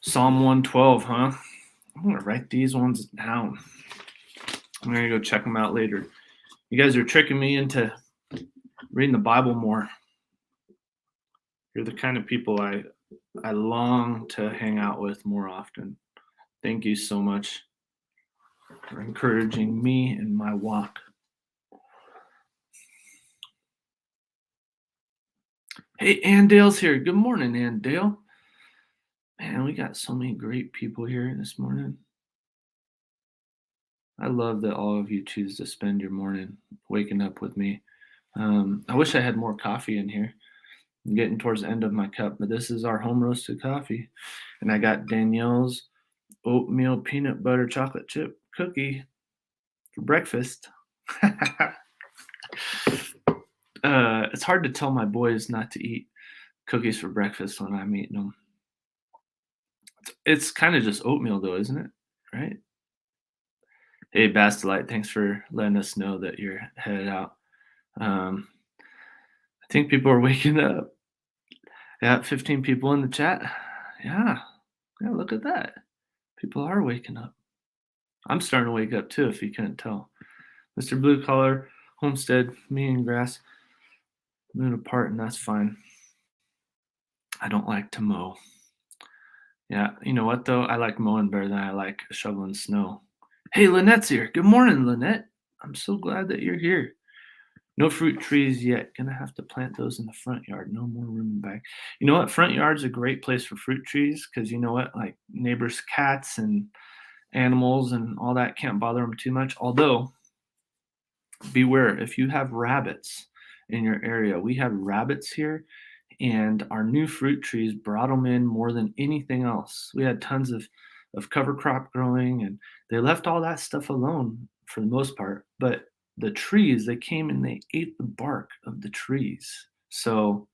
Psalm 112, huh? I'm going to write these ones down. I'm going to go check them out later. You guys are tricking me into reading the Bible more. You're the kind of people I long to hang out with more often. Thank you so much for encouraging me in my walk. Hey, Ann Dale's here. Good morning, Ann Dale. Man, we got so many great people here this morning. I love that all of you choose to spend your morning waking up with me. I wish I had more coffee in here. I'm getting towards the end of my cup, but this is our home roasted coffee. And I got Danielle's oatmeal peanut butter chocolate chip cookie for breakfast. It's hard to tell my boys not to eat cookies for breakfast when I'm eating them. It's kind of just oatmeal, though, isn't it? Right? Hey, Bastolite, thanks for letting us know that you're headed out. I think people are waking up. Yeah, 15 people in the chat. Yeah, look at that. People are waking up. I'm starting to wake up too, if you couldn't tell. Mr. Blue Collar, Homestead, me and Grass, moon apart, and that's fine. I don't like to mow. Yeah, you know what though? I like mowing better than I like shoveling snow. Hey, Lynette's here. Good morning, Lynette. I'm so glad that you're here. No fruit trees yet. Gonna have to plant those in the front yard. No more room in the back. You know what? Front yard's a great place for fruit trees because you know what? Like neighbors' cats and animals and all that can't bother them too much. Although, beware if you have rabbits in your area. We have rabbits here, and our new fruit trees brought them in more than anything else. We had tons of cover crop growing, and they left all that stuff alone for the most part. But the trees, they came and they ate the bark of the trees. So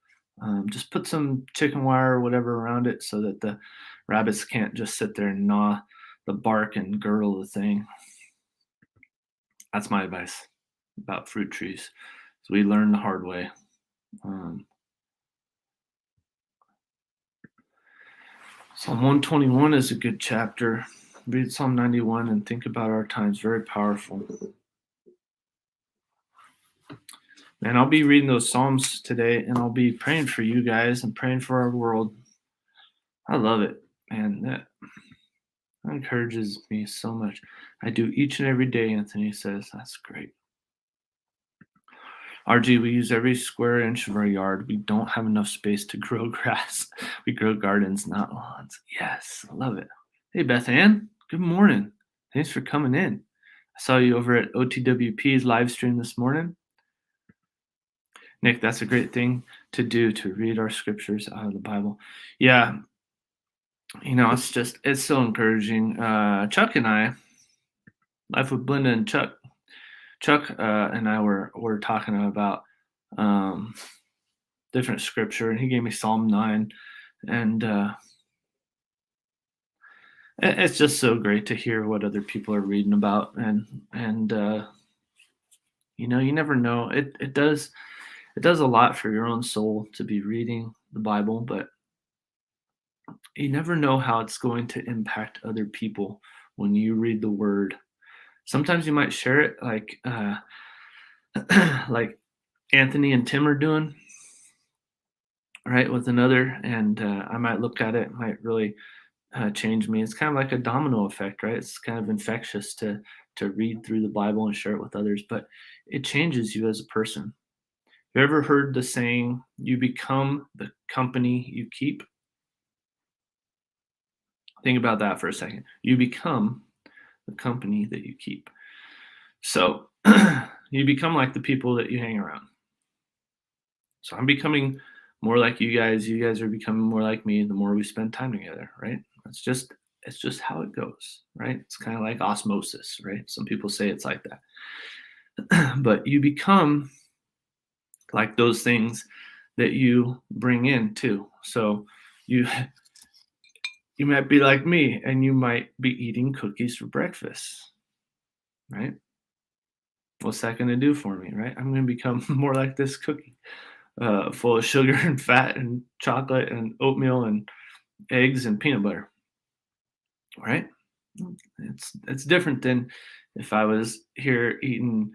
just put some chicken wire or whatever around it so that the rabbits can't just sit there and gnaw the bark and girdle the thing. That's my advice about fruit trees. So we learned the hard way. Psalm 121 is a good chapter. Read Psalm 91 and think about our times. Very powerful. Man, I'll be reading those Psalms today, and I'll be praying for you guys and praying for our world. I love it, man. That encourages me so much. I do each and every day, Anthony says. That's great. RG, we use every square inch of our yard. We don't have enough space to grow grass. We grow gardens, not lawns. Yes, I love it. Hey, Beth Ann, good morning. Thanks for coming in. I saw you over at OTWP's live stream this morning. Nick, that's a great thing to do, to read our scriptures out of the Bible. Yeah, you know, it's so encouraging. Chuck and I, Life with Blenda and Chuck and I were talking about different scripture, and he gave me Psalm 9, and it's just so great to hear what other people are reading about, and you know, you never know. It does a lot for your own soul to be reading the Bible, but you never know how it's going to impact other people when you read the Word. Sometimes you might share it like like Anthony and Tim are doing, right, with another, and I might look at it, might really change me. It's kind of like a domino effect, right? It's kind of infectious to read through the Bible and share it with others, but it changes you as a person. You ever heard the saying, you become the company you keep? Think about that for a second. You become the company that you keep. So you become like the people that you hang around. So I'm becoming more like you guys. You guys are becoming more like me the more we spend time together, right? It's just how it goes, right? It's kind of like osmosis, right? Some people say it's like that. But you become like those things that you bring in too. So you might be like me, and you might be eating cookies for breakfast, right? What's that going to do for me, right? I'm going to become more like this cookie, full of sugar and fat and chocolate and oatmeal and eggs and peanut butter, right? It's different than if I was here eating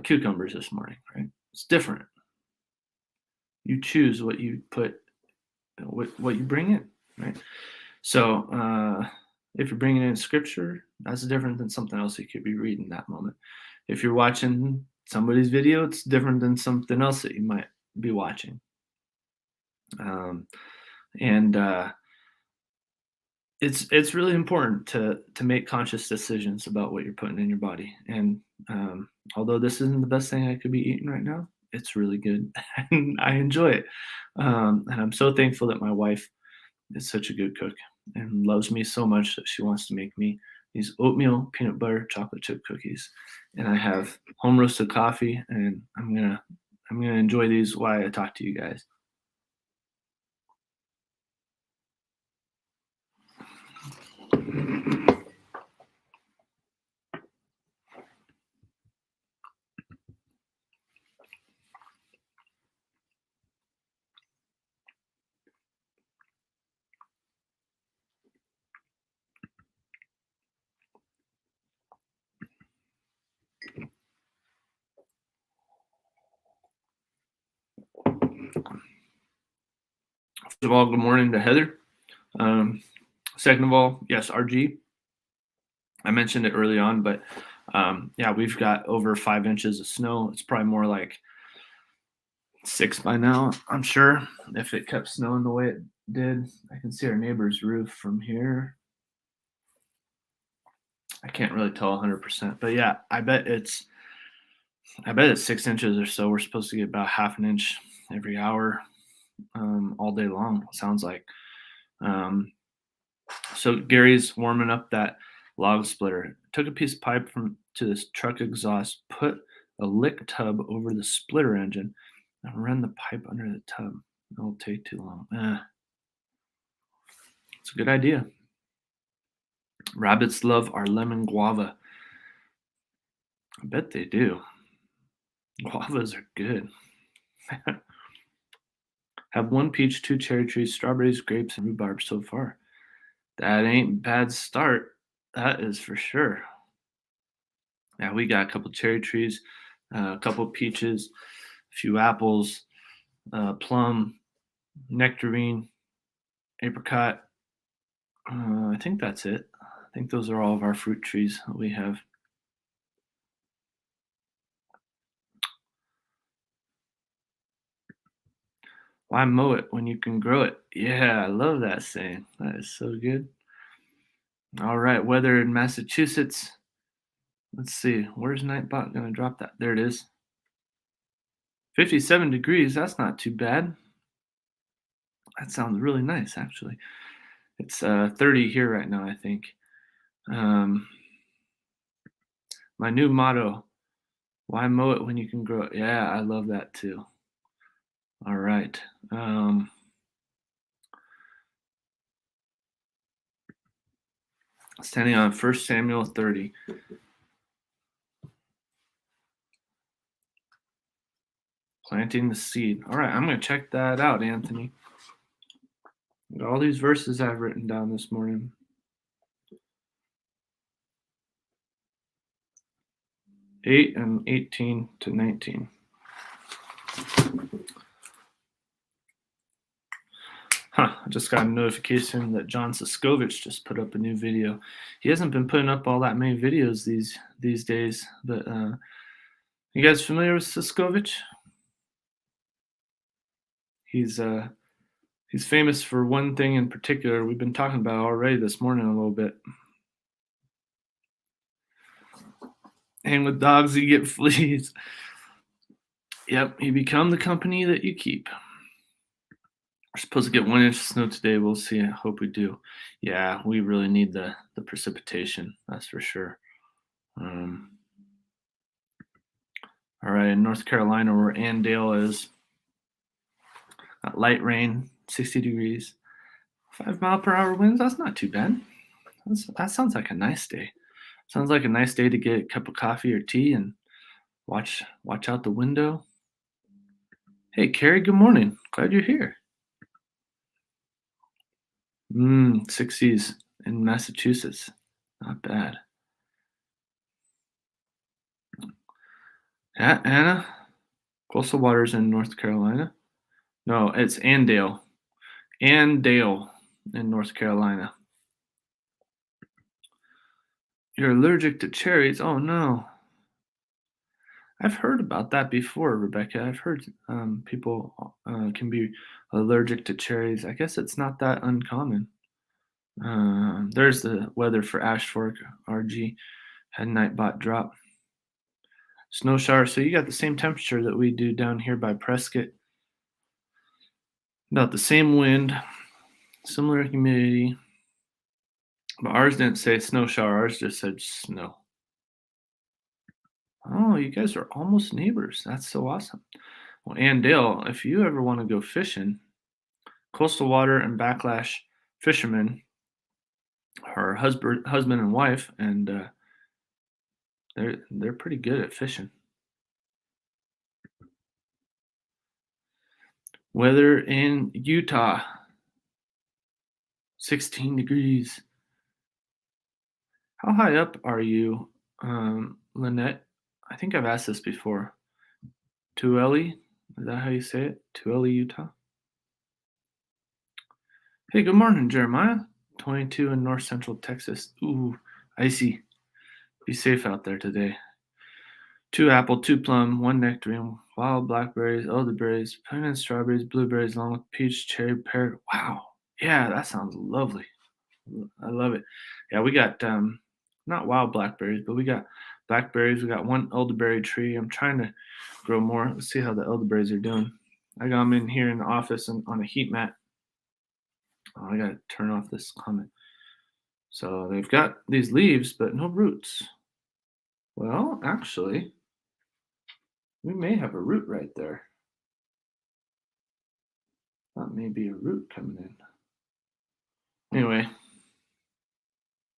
cucumbers this morning, right? It's different. You choose what you put, what you bring in, right? So if you're bringing in scripture, that's different than something else you could be reading that moment. If you're watching somebody's video, it's different than something else that you might be watching. Um, and it's really important to make conscious decisions about what you're putting in your body. And although this isn't the best thing I could be eating right now, it's really good and I enjoy it. And I'm so thankful that my wife is such a good cook and loves me so much that she wants to make me these oatmeal peanut butter chocolate chip cookies. And I have home roasted coffee, and I'm gonna enjoy these while I talk to you guys. First of all, good morning to Heather. Um, Second of all, yes, RG. I mentioned it early on, but yeah, we've got over 5 inches of snow. It's probably more like 6 by now, I'm sure, if it kept snowing the way it did. I can see our neighbor's roof from here. I can't really tell 100%, but yeah, I bet it's 6 inches or so. We're supposed to get about half an inch every hour, all day long. It sounds like. Um, so Gary's warming up that log splitter. Took a piece of pipe from to this truck exhaust, put a lick tub over the splitter engine, and run the pipe under the tub. It'll take too long. It's a good idea. Rabbits love our lemon guava. I bet they do. Guavas are good. Have one peach, two cherry trees, strawberries, grapes, and rhubarb so far. That ain't bad start. That is for sure. Yeah, we got a couple cherry trees, a couple peaches, a few apples, plum, nectarine, apricot. I think that's it. I think those are all of our fruit trees that we have. Why mow it when you can grow it? Yeah, I love that saying. That is so good. All right, weather in Massachusetts. Let's see. Where's Nightbot going to drop that? There it is. 57 degrees. That's not too bad. That sounds really nice, actually. It's 30 here right now, I think. Um, my new motto: why mow it when you can grow it? Yeah, I love that too. All right. Standing on 1 Samuel 30. Planting the seed. All right, I'm going to check that out, Anthony. Got all these verses I've written down this morning. 8 and 18 to 19. I just got a notification that John Siskovich just put up a new video. He hasn't been putting up all that many videos these days, but you guys familiar with Siskovich? He's famous for one thing in particular we've been talking about already this morning a little bit. Hang with dogs, you get fleas. Yep, you become the company that you keep. We're supposed to get 1 inch of snow today. We'll see. I hope we do. Yeah, we really need the precipitation. That's for sure. All right, in North Carolina, where Andale is, got light rain, 60 degrees, 5 mile per hour winds. That's not too bad. That sounds like a nice day. Sounds like a nice day to get a cup of coffee or tea and watch out the window. Hey, Carrie. Good morning. Glad you're here. 60s in Massachusetts. Not bad. Yeah, Anna. Coastal waters in North Carolina. No, it's Andale. Andale in North Carolina. You're allergic to cherries? Oh, no. I've heard about that before, Rebecca. I've heard people can be allergic to cherries. I guess it's not that uncommon. There's the weather for Ash Fork, RG, had nightbot drop. Snow shower. So you got the same temperature that we do down here by Prescott. About the same wind, similar humidity. But ours didn't say snow shower. Ours just said snow. Oh, you guys are almost neighbors. That's so awesome. Well, and Dale, if you ever want to go fishing, coastal water and backlash fishermen are husband and wife, and they're pretty good at fishing. Weather in Utah, 16 degrees. How high up are you, Lynette? I think I've asked this before. Tueli, is that how you say it? Tueli, Utah. Hey, good morning, Jeremiah. 22 in north central Texas. Ooh, icy. Be safe out there today. 2 apple, 2 plum, 1 nectarine, wild blackberries, elderberries, pine strawberries, blueberries, along with peach, cherry, pear. Wow. Yeah, that sounds lovely. I love it. Yeah, we got not wild blackberries, but we got blackberries. We got 1 elderberry tree. I'm trying to grow more. Let's see how the elderberries are doing. I got them in here in the office and on a heat mat. Oh, I gotta turn off this comment. So they've got these leaves, but no roots. Well, actually, we may have a root right there. That may be a root coming in. Anyway,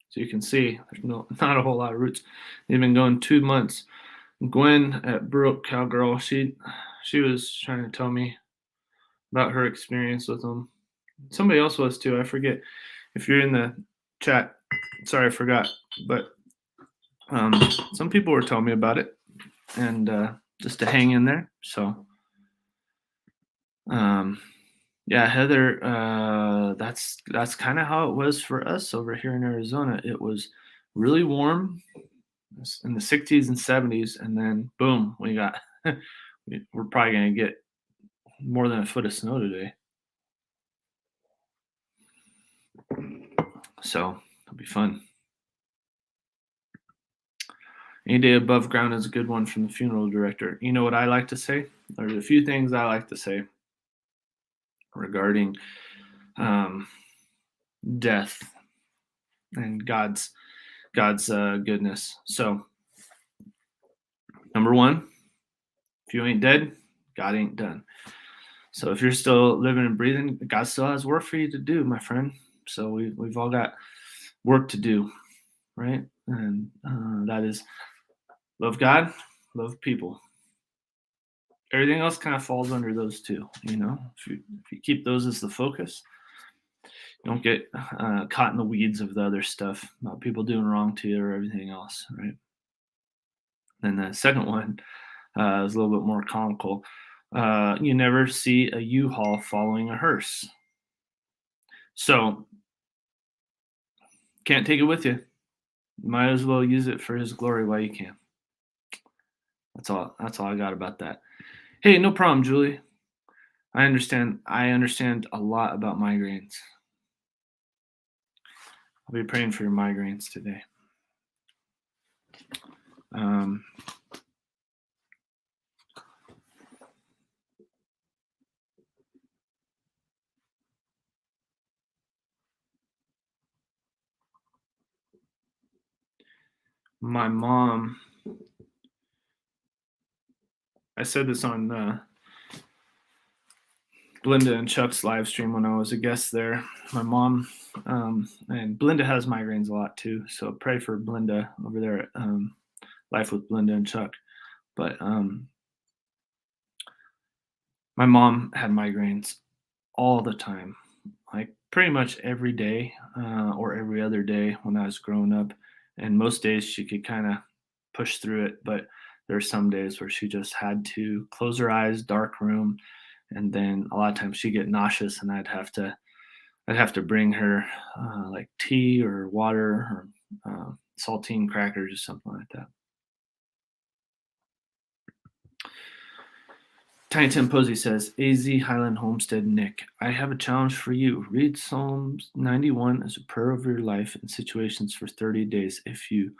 so you can see there's not a whole lot of roots. They've been going 2 months. Gwen at Brook Cowgirl, she was trying to tell me about her experience with them. Somebody else was too. I forget if you're in the chat. Sorry, I forgot. But some people were telling me about it, and just to hang in there. So, yeah, Heather, that's kind of how it was for us over here in Arizona. It was really warm in the 60s and 70s, and then boom, we got we're probably gonna get more than a foot of snow today. So it'll be fun. Any day above ground is a good one from the funeral director. You know what I like to say? There's a few things I like to say regarding death and God's goodness. So, number one, if you ain't dead, God ain't done. So if you're still living and breathing, God still has work for you to do, my friend. So we've all got work to do, right? And that is love God, love people. Everything else kind of falls under those two, you know. If you keep those as the focus, you don't get caught in the weeds of the other stuff about people doing wrong to you or everything else, right? Then the second one is a little bit more comical. You never see a U-Haul following a hearse. So can't take it with you. Might as well use it for his glory while you can. That's all I got about that. Hey, no problem, Julie. I understand a lot about migraines. I'll be praying for your migraines today. My mom, I said this on Belinda and Chuck's live stream when I was a guest there. My mom, and Belinda has migraines a lot too, so pray for Belinda over there at Life with Belinda and Chuck. But my mom had migraines all the time, like pretty much every day or every other day when I was growing up. And most days she could kind of push through it, but there were some days where she just had to close her eyes, dark room, and then a lot of times she'd get nauseous, and I'd have to bring her like tea or water or saltine crackers or something like that. Tiny Tim Posey says, AZ Highland Homestead Nick, I have a challenge for you. Read Psalms 91 as a prayer over your life and situations for 30 days. If you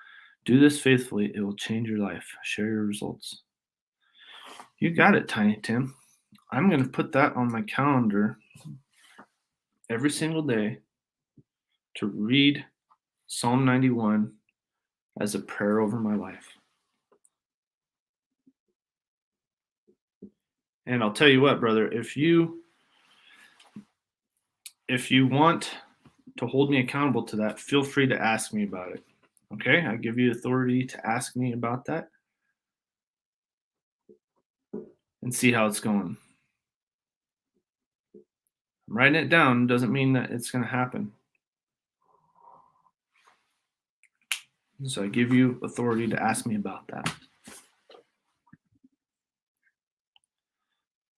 do this faithfully, it will change your life. Share your results. You got it, Tiny Tim. I'm going to put that on my calendar every single day to read Psalm 91 as a prayer over my life. And I'll tell you what, brother, if you want to hold me accountable to that, feel free to ask me about it. Okay? I give you authority to ask me about that and see how it's going. I'm writing it down doesn't mean that it's going to happen. So I give you authority to ask me about that.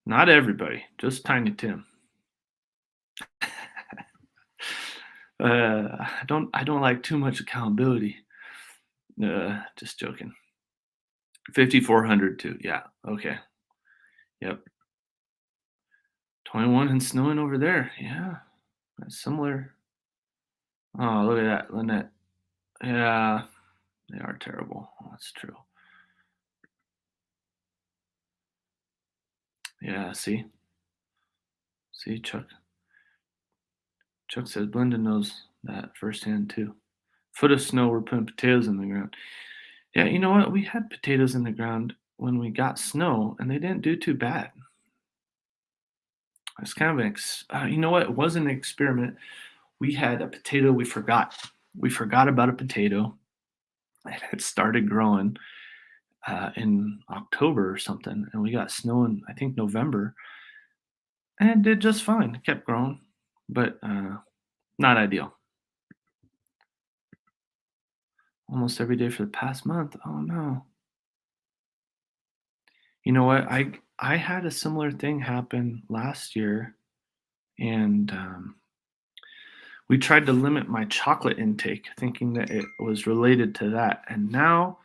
Not everybody, just Tiny Tim. I don't like too much accountability. Just joking. 5,400 too. Yeah. Okay. Yep. 21 and snowing over there. Yeah. That's similar. Oh, look at that, Lynette. Yeah, they are terrible. That's true. Yeah, see? See, Chuck. Chuck says Blenda knows that firsthand too. Foot of snow, we're putting potatoes in the ground. Yeah, you know what? We had potatoes in the ground when we got snow, and they didn't do too bad. It's kind of you know what? It was an experiment. We had a potato we forgot. We forgot about a potato, and it started growing in October or something, and we got snow in I think November, and it did just fine. It kept growing, but not ideal. Almost every day for the past month. Oh no. You know what? I had a similar thing happen last year, and we tried to limit my chocolate intake, thinking that it was related to that. And now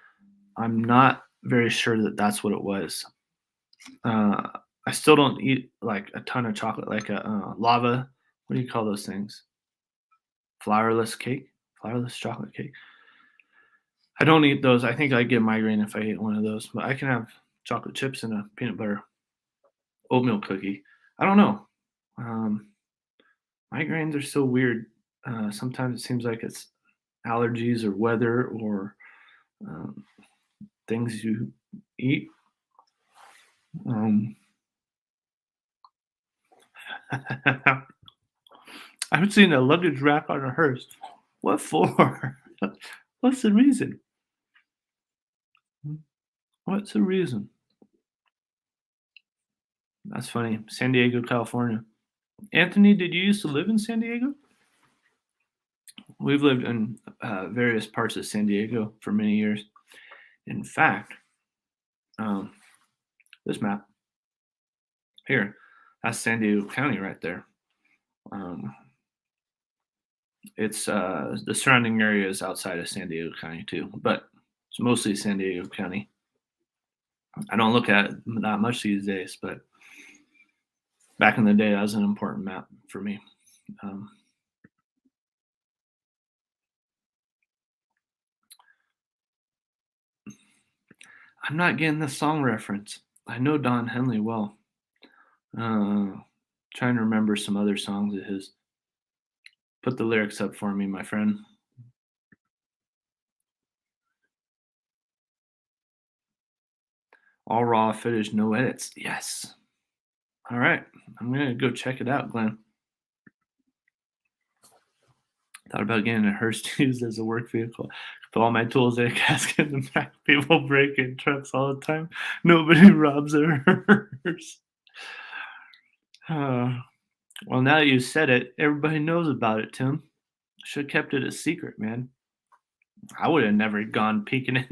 I'm not very sure that that's what it was. Uh, I still don't eat like a ton of chocolate, like a lava. What do you call those things? Flourless cake, flourless chocolate cake. I don't eat those. I think I'd get migraine if I ate one of those. But I can have chocolate chips and a peanut butter oatmeal cookie. I don't know. Um, Migraines are so weird. Sometimes it seems like it's allergies or weather or um, things you eat. Um, I've seen a luggage rack on a hearse. What for? What's the reason? What's the reason? That's funny. San Diego, California. Anthony, did you used to live in San Diego? We've lived in various parts of San Diego for many years. In fact, um, this map here, that's San Diego County right there. Um, it's the surrounding areas outside of San Diego County too, but it's mostly San Diego County. I don't look at it that much these days, but back in the day, that was an important map for me. Um, I'm not getting the song reference. I know Don Henley well. Trying to remember some other songs of his. Put the lyrics up for me, my friend. All raw footage, no edits. Yes. All right. I'm going to go check it out, Glenn. Thought about getting a hearse used as a work vehicle. Put all my tools in a casket in the back. People break in trucks all the time. Nobody robs a hearse. Well, now that you said it, everybody knows about it, Tim. Should have kept it a secret, man. I would have never gone peeking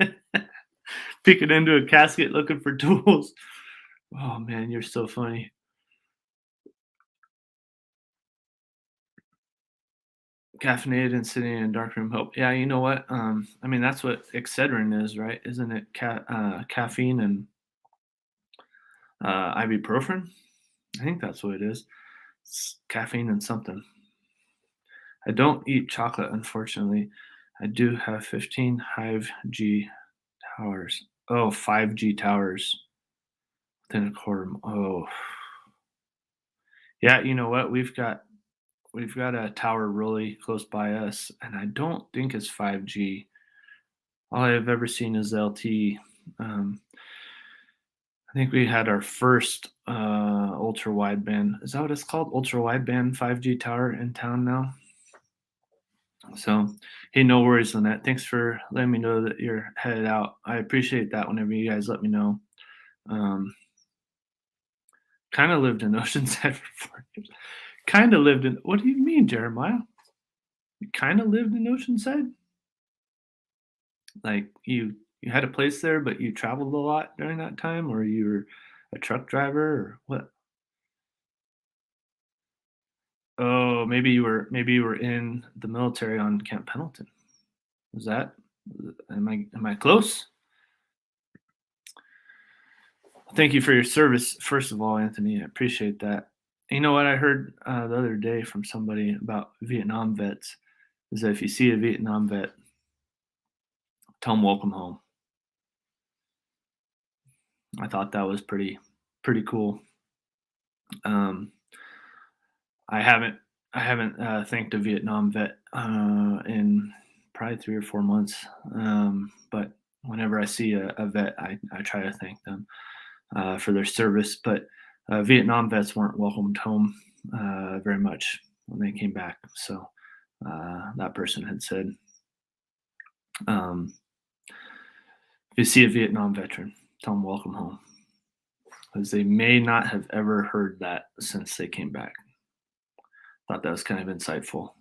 into a casket looking for tools. Oh man, you're so funny. Caffeinated and sitting in a dark room help. Yeah, you know what? I mean that's what Excedrin is, right? Isn't it caffeine and ibuprofen? I think that's what it is. It's caffeine and something. I don't eat chocolate, unfortunately. I do have 15 Hive G towers. Oh, 5G towers within a quarter. Oh, yeah. You know what? We've got a tower really close by us, and I don't think it's 5G. All I've ever seen is LTE. Um, I think we had our first ultra wideband. Is that what it's called? Ultra wideband 5G tower in town now. So, hey, no worries on that. Thanks for letting me know that you're headed out. I appreciate that whenever you guys let me know. Um, kind of lived in Oceanside for 4 years. Kind of lived in. What do you mean, Jeremiah? You kind of lived in Oceanside? Like you had a place there, but you traveled a lot during that time, or you were a truck driver, or what? Oh, maybe you were in the military on Camp Pendleton. Was that? Am I close? Thank you for your service, first of all, Anthony. I appreciate that. You know what I heard the other day from somebody about Vietnam vets is that if you see a Vietnam vet, tell them welcome home. I thought that was pretty cool. Um, I haven't I haven't thanked a Vietnam vet in probably 3 or 4 months. But whenever I see a vet, I try to thank them for their service. But Vietnam vets weren't welcomed home very much when they came back. So that person had said, um, if you see a Vietnam veteran, tell them welcome home, because they may not have ever heard that since they came back. Thought that was kind of insightful.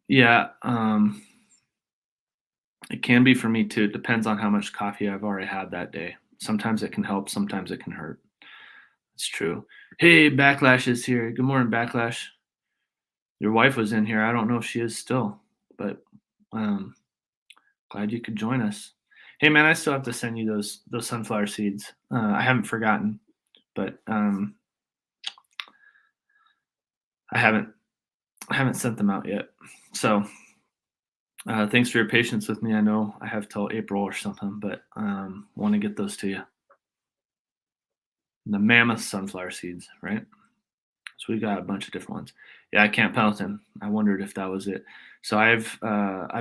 Yeah, it can be for me too. It depends on how much coffee I've already had that day. Sometimes it can help, sometimes it can hurt. It's true. Hey, Backlash is here. Good morning, Backlash. Your wife was in here. I don't know if she is still, but um, glad you could join us. Hey, man, I still have to send you those sunflower seeds. I haven't forgotten, but I haven't sent them out yet. So thanks for your patience with me. I know I have till April or something, but want to get those to you. The mammoth sunflower seeds, right? So we got a bunch of different ones. Yeah, Camp Pendleton. I wondered if that was it. So I've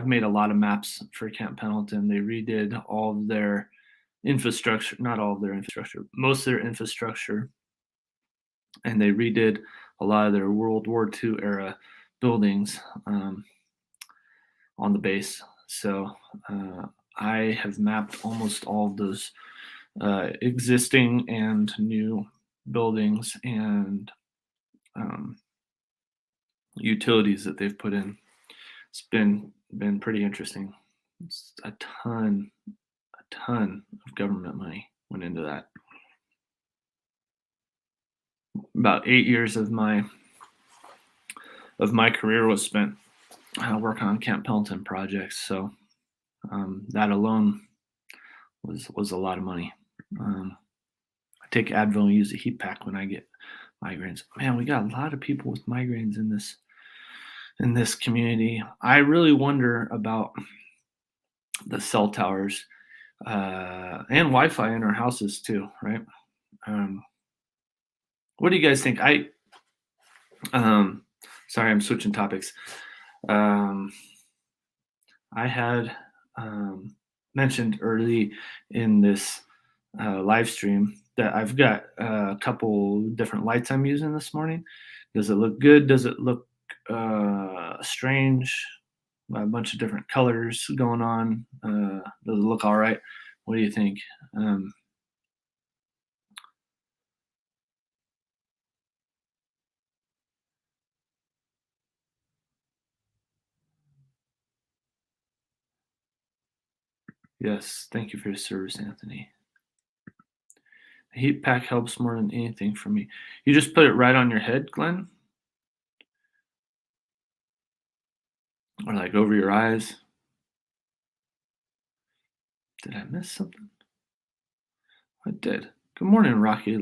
made a lot of maps for Camp Pendleton. They redid all of their infrastructure, not all of their infrastructure, most of their infrastructure, and they redid a lot of their World War II era buildings on the base. So I have mapped almost all of those existing and new buildings and um, utilities that they've put in. It's been pretty interesting. It's a ton of government money went into that. About 8 years of my career was spent working on Camp Pendleton projects. So that alone was a lot of money. I take Advil and use a heat pack when I get migraines. Man, we got a lot of people with migraines in this community. I really wonder about the cell towers and Wi-Fi in our houses too, right? Um, what do you guys think? Um, sorry, I'm switching topics. Um, I had mentioned early in this live stream that I've got a couple different lights I'm using this morning. Does it look good? Does it look strange? A bunch of different colors going on. Does it look all right? What do you think? Um, Yes, thank you for your service, Anthony. The heat pack helps more than anything for me. You just put it right on your head, Glenn? Or like over your eyes? Did I miss something? I did. Good morning, Rocky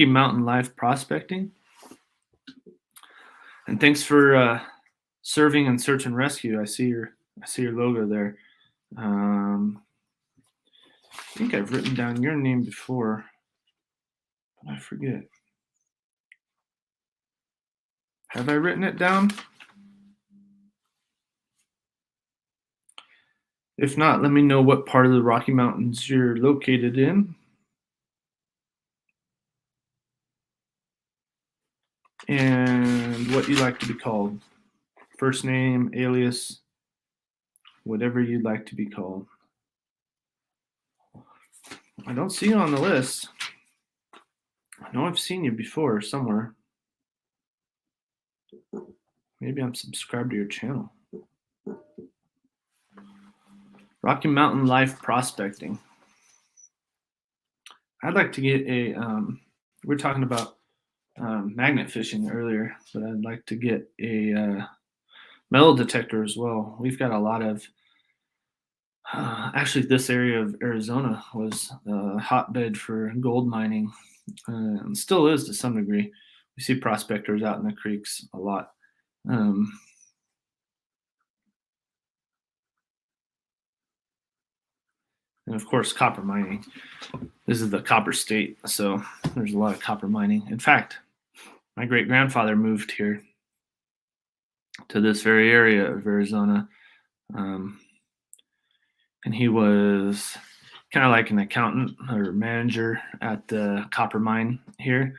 Mountain Life Prospecting. And thanks for serving in search and rescue. I see your logo there. I think I've written down your name before, but I forget. Have I written it down? If not, let me know what part of the Rocky Mountains you're located in. And what you like to be called. First name, alias, whatever you'd like to be called. I don't see you on the list. I know I've seen you before somewhere. Maybe I'm subscribed to your channel. Rocky Mountain Life Prospecting. I'd like to get a, we are talking about magnet fishing earlier, but I'd like to get a metal detector as well. We've got a lot of, actually, this area of Arizona was a hotbed for gold mining, and still is to some degree. We see prospectors out in the creeks a lot. And of course, copper mining. This is the copper state, so there's a lot of copper mining. In fact, my great grandfather moved here to this very area of Arizona, and he was kind of like an accountant or manager at the copper mine here.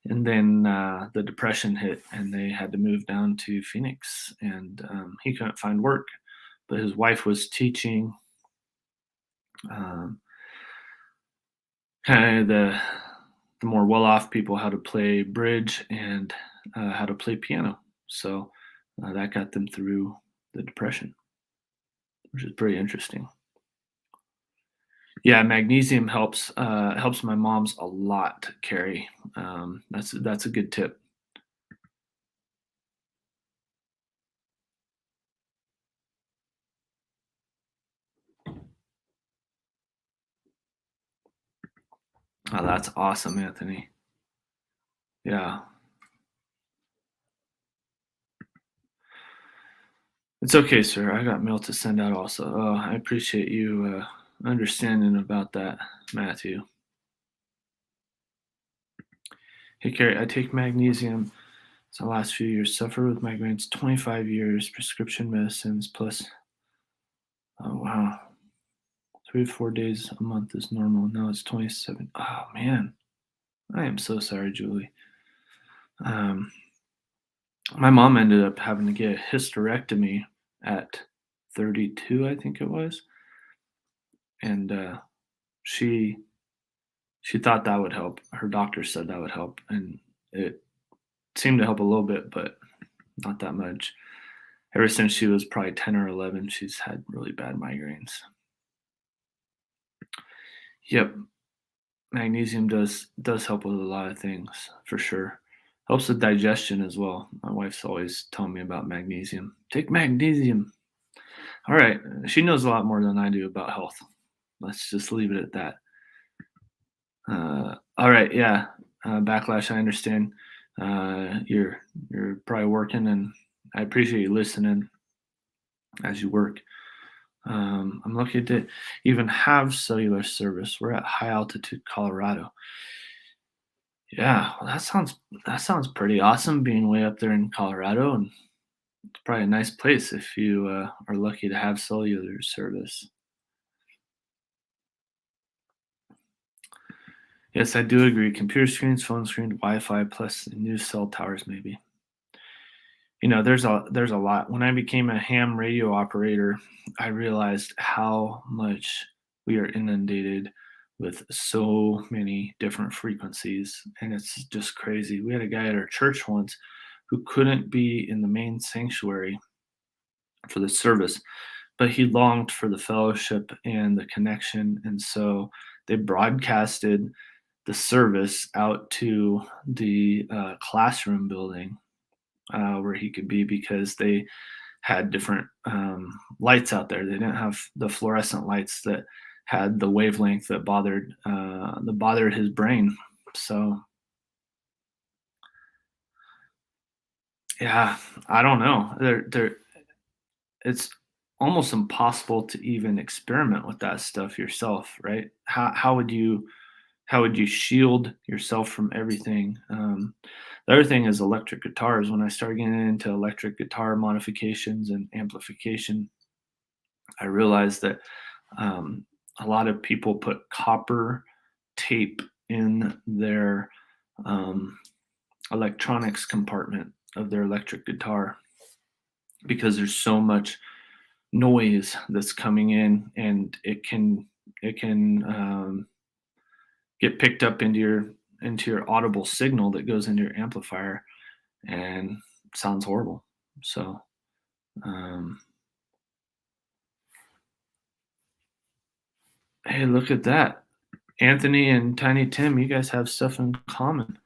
And then the depression hit, and they had to move down to Phoenix, and he couldn't find work, but his wife was teaching kind of the more well-off people how to play bridge and how to play piano. So that got them through the depression, which is pretty interesting. Yeah, magnesium helps my mom's a lot, Carrie. That's a good tip. Oh, that's awesome, Anthony. Yeah. It's okay, sir. I got mail to send out also. Oh, I appreciate you understanding about that, Matthew. Hey, Carrie, I take magnesium. It's the last few years. Suffer with migraines, 25 years, prescription medicines, plus, oh, wow. 3 to 4 days a month is normal. Now it's 27. Oh, man. I am so sorry, Julie. My mom ended up having to get a hysterectomy at 32, I think it was. And she thought that would help. Her doctor said that would help, and it seemed to help a little bit, but not that much. Ever since she was probably 10 or 11, she's had really bad migraines. Yep, magnesium does help with a lot of things for sure. Helps with digestion as well. My wife's always telling me about magnesium. Take magnesium. All right, she knows a lot more than I do about health. Let's just leave it at that. All right, yeah. Backlash, I understand. You're probably working, and I appreciate you listening as you work. I'm lucky to even have cellular service. We're at high altitude Colorado. Yeah, well, that sounds pretty awesome being way up there in Colorado, and it's probably a nice place if you are lucky to have cellular service. Yes, I do agree. Computer screens, phone screen, Wi-Fi, plus new cell towers, maybe. There's a lot. When I became a ham radio operator, I realized how much we are inundated with so many different frequencies, and it's just crazy. We had a guy at our church once who couldn't be in the main sanctuary for the service but he longed for the fellowship and the connection. And so they broadcasted the service out to the classroom building where he could be, because they had different lights out there. They didn't have the fluorescent lights that had the wavelength that bothered his brain. So yeah, I don't know. It's almost impossible to even experiment with that stuff yourself, right? How would you shield yourself from everything? The other thing is electric guitars. When I started getting into electric guitar modifications and amplification, I realized that um, a lot of people put copper tape in their um, electronics compartment of their electric guitar, because there's so much noise that's coming in, and it can get picked up into your audible signal that goes into your amplifier, and sounds horrible. So um, hey, look at that. Anthony and Tiny Tim, you guys have stuff in common.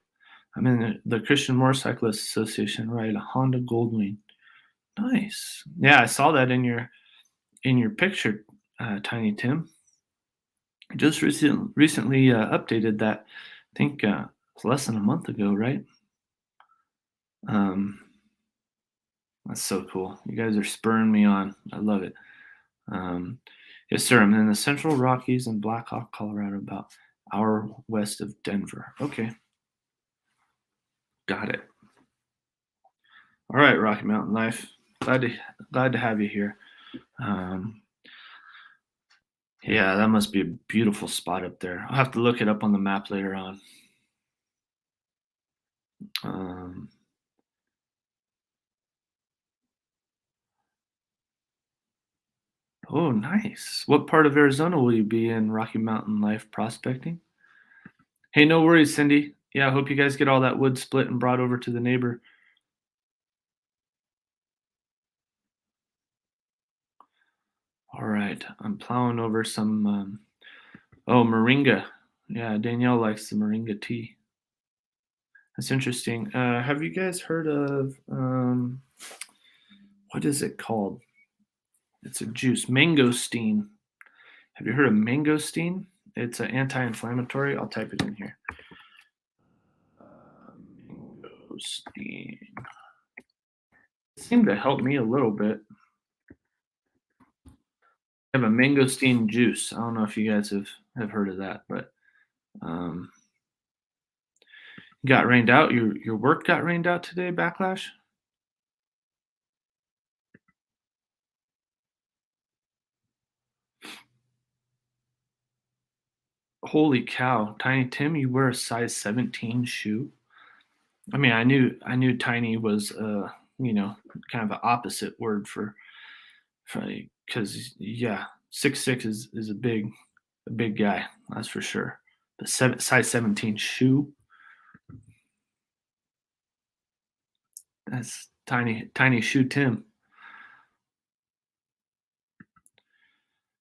I'm in the Christian Motorcyclist Association, right? A Honda Goldwing. Nice. Yeah, I saw that in your picture, Tiny Tim. Just recently updated that. I think it's less than a month ago, right? Um, that's so cool. You guys are spurring me on. I love it. Um, yes, sir. I'm in the Central Rockies in Black Hawk, Colorado, about hour west of Denver. Okay, got it. All right, Rocky Mountain Life. Glad to have you here. Um, yeah, that must be a beautiful spot up there. I'll have to look it up on the map later on. Um, oh, nice. What part of Arizona will you be in, Rocky Mountain Life prospecting? Hey, no worries, Cindy. Yeah, I hope you guys get all that wood split and brought over to the neighbor. All right, I'm plowing over some. Oh, moringa. Yeah, Danielle likes the moringa tea. That's interesting. Have you guys heard of what is it called? It's a juice, mangosteen. Have you heard of mangosteen? It's an anti-inflammatory. I'll type it in here. Mangosteen. It seemed to help me a little bit. I have a mangosteen juice. I don't know if you guys have heard of that, but um, got rained out. Your work got rained out today, Backlash? Holy cow, Tiny Tim, you wear a size 17 shoe? I mean, I knew tiny was kind of an opposite word for because yeah, 6'6" is a big guy, that's for sure. But size 17 shoe, that's tiny shoe Tim.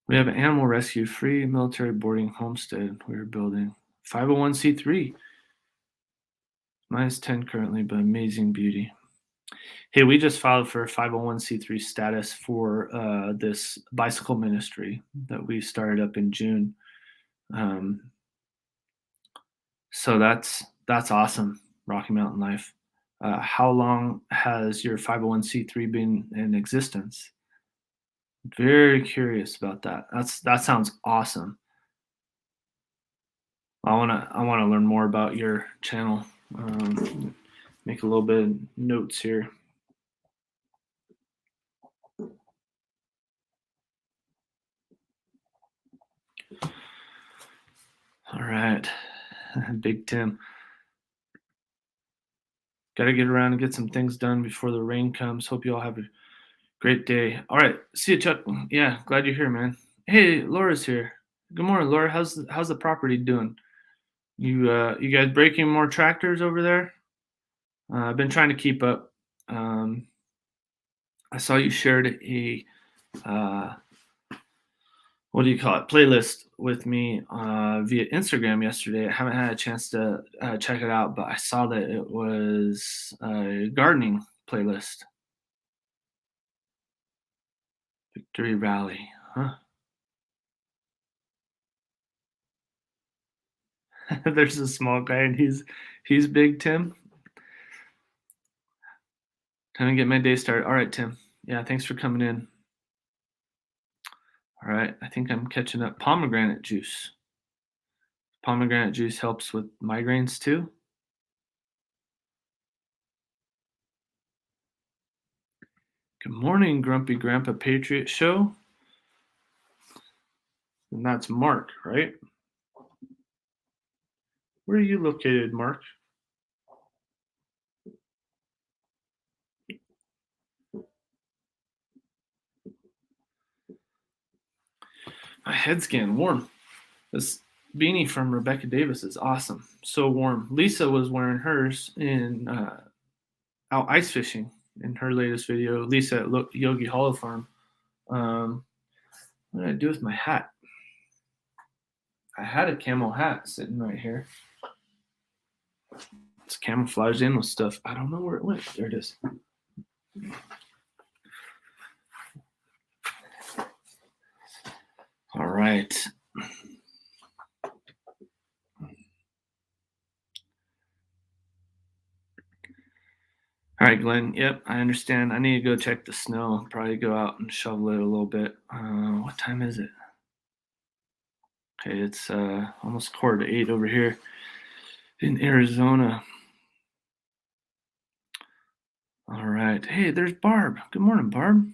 We have an animal rescue free military boarding homestead we're building. 501c3. Minus 10 currently, but amazing beauty. Hey, we just filed for 501c3 status for this bicycle ministry that we started up in June. Um, so that's awesome, Rocky Mountain Life. How long has your 501c3 been in existence? Very curious about that. That sounds awesome. I wanna learn more about your channel. Make a little bit of notes here. All right, Big Tim. Got to get around and get some things done before the rain comes. Hope you all have a great day. All right, see you, Chuck. Yeah, glad you're here, man. Hey, Laura's here. Good morning, Laura. How's the property doing? You guys breaking more tractors over there? I've been trying to keep up. I saw you shared a uh, what do you call it, playlist with me via Instagram yesterday. I haven't had a chance to check it out, but I saw that it was a gardening playlist. Victory Rally, huh? There's a small guy and he's big, Tim. Time to get my day started. All right, Tim. Yeah, thanks for coming in. All right, I think I'm catching up. Pomegranate juice. Pomegranate juice helps with migraines too. Good morning, Grumpy Grandpa Patriot Show. And that's Mark, right? Where are you located, Mark? My head's getting warm. This beanie from Rebecca Davis is awesome. So warm. Lisa was wearing hers in out ice fishing in her latest video. Lisa at Yogi Hollow Farm. What did I do with my hat? I had a camel hat sitting right here. It's camouflaged in with stuff. I don't know where it went. There it is. All right. All right, Glenn. Yep, I understand. I need to go check the snow. Probably go out and shovel it a little bit. What time is it? Okay, it's almost 7:45 over here in Arizona. All right. Hey, there's Barb. Good morning, Barb.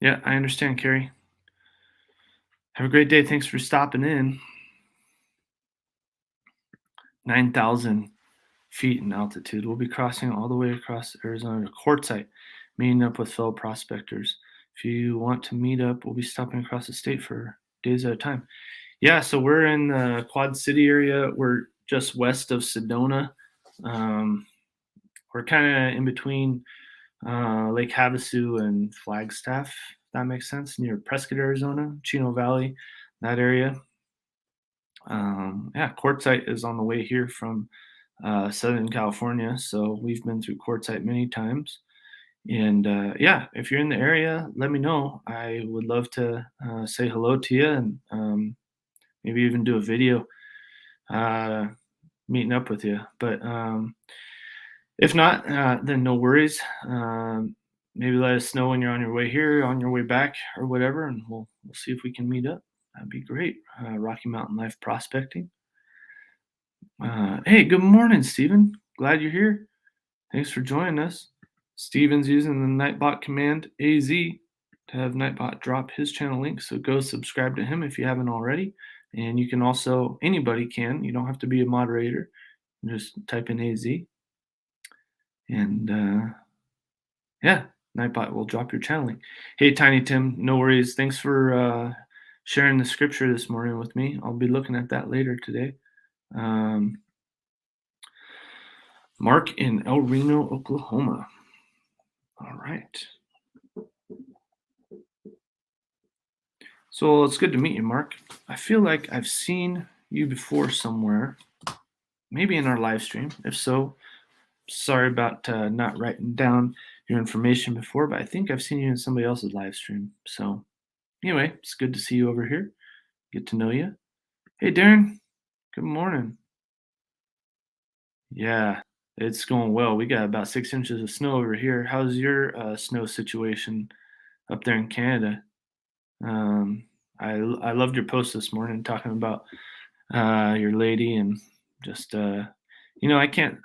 Yeah, I understand, Carrie. Have a great day. Thanks for stopping in. 9,000 feet in altitude. We'll be crossing all the way across Arizona to Quartzsite, meeting up with fellow prospectors. If you want to meet up, we'll be stopping across the state for days at a time. Yeah, so we're in the Quad City area. We're just west of Sedona. We're kind of in between Lake Havasu and Flagstaff, if that makes sense, near Prescott, Arizona, Chino Valley, that area. Yeah, Quartzsite is on the way here from Southern California, so we've been through Quartzsite many times. And yeah, if you're in the area, let me know. I would love to say hello to you and maybe even do a video uh, meeting up with you. But if not, then no worries. Maybe let us know when you're on your way here, on your way back, or whatever, and we'll see if we can meet up. That'd be great. Rocky Mountain Life Prospecting. Hey, good morning, Stephen. Glad you're here. Thanks for joining us. Steven's using the Nightbot command AZ to have Nightbot drop his channel link, so go subscribe to him if you haven't already. And you can also, anybody can, you don't have to be a moderator. Just type in AZ. And yeah, Nightbot will drop your channel link. Hey, Tiny Tim, no worries. Thanks for sharing the scripture this morning with me. I'll be looking at that later today. Mark in El Reno, Oklahoma. All right. So it's good to meet you, Mark. I feel like I've seen you before somewhere, maybe in our live stream. If so, sorry about not writing down your information before, but I think I've seen you in somebody else's live stream. So anyway, it's good to see you over here. Get to know you. Hey, Darren. Good morning. Yeah, it's going well. We got about 6 inches of snow over here. How's your snow situation up there in Canada? Um, I loved your post this morning talking about your lady and just I can't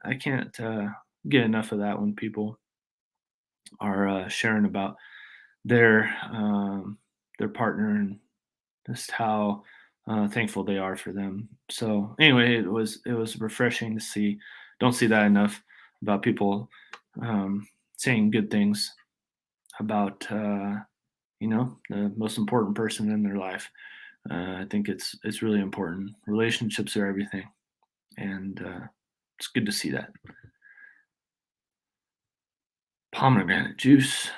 get enough of that when people are sharing about their partner and just how thankful they are for them. So anyway, it was refreshing to see. Don't see that enough about people saying good things about the most important person in their life. I think it's really important. Relationships are everything, and it's good to see that. Pomegranate juice.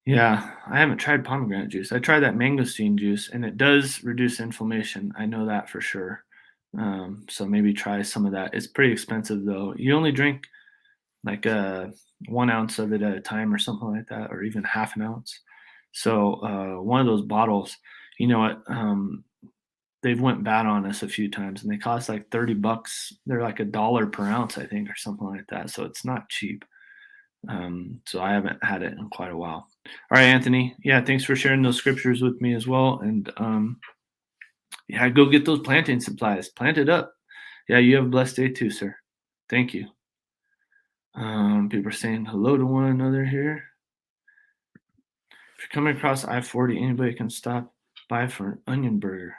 Yeah, I haven't tried pomegranate juice. I tried that mangosteen juice, and it does reduce inflammation. I know that for sure. So maybe try some of that. It's pretty expensive though. You only drink like 1 ounce of it at a time or something like that, or even half an ounce. So one of those bottles, you know what? They've went bad on us a few times, and they cost like $30. They're like $1 per ounce, I think, or something like that. So it's not cheap. So I haven't had it in quite a while. All right, Anthony. Yeah, thanks for sharing those scriptures with me as well. And yeah, go get those planting supplies. Plant it up. Yeah, you have a blessed day too, sir. Thank you. People are saying hello to one another here. If you're coming across I-40, anybody can stop by for an onion burger.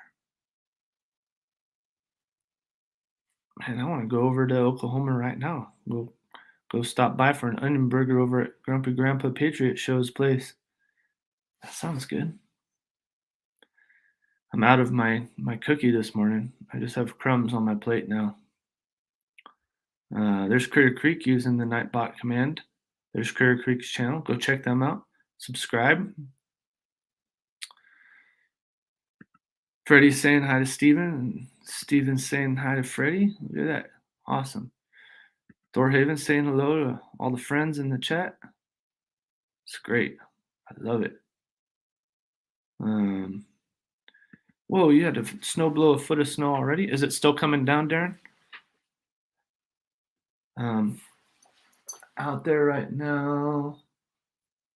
Man, I want to go over to Oklahoma right now. Go stop by for an onion burger over at Grumpy Grandpa Patriot Show's place. That sounds good. I'm out of my cookie this morning. I just have crumbs on my plate now. There's Critter Creek using the Nightbot command. There's Critter Creek's channel. Go check them out. Subscribe. Freddie's saying hi to Steven, and Steven's saying hi to Freddie. Look at that. Awesome. Thorhaven saying hello to all the friends in the chat. It's great. I love it. Whoa, you had a snow blow a foot of snow already? Is it still coming down, Darren? Out there right now,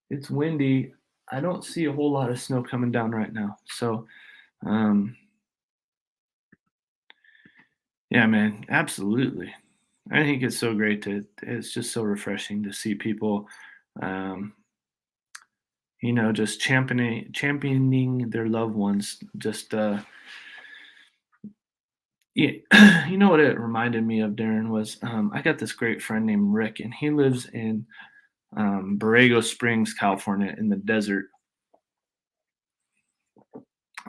it's windy. I don't see a whole lot of snow coming down right now. So, yeah, man, absolutely. I think it's so great it's just so refreshing to see people, um, just championing their loved ones. Just, yeah, you know what it reminded me of, Darren, was I got this great friend named Rick, and he lives in Borrego Springs, California, in the desert.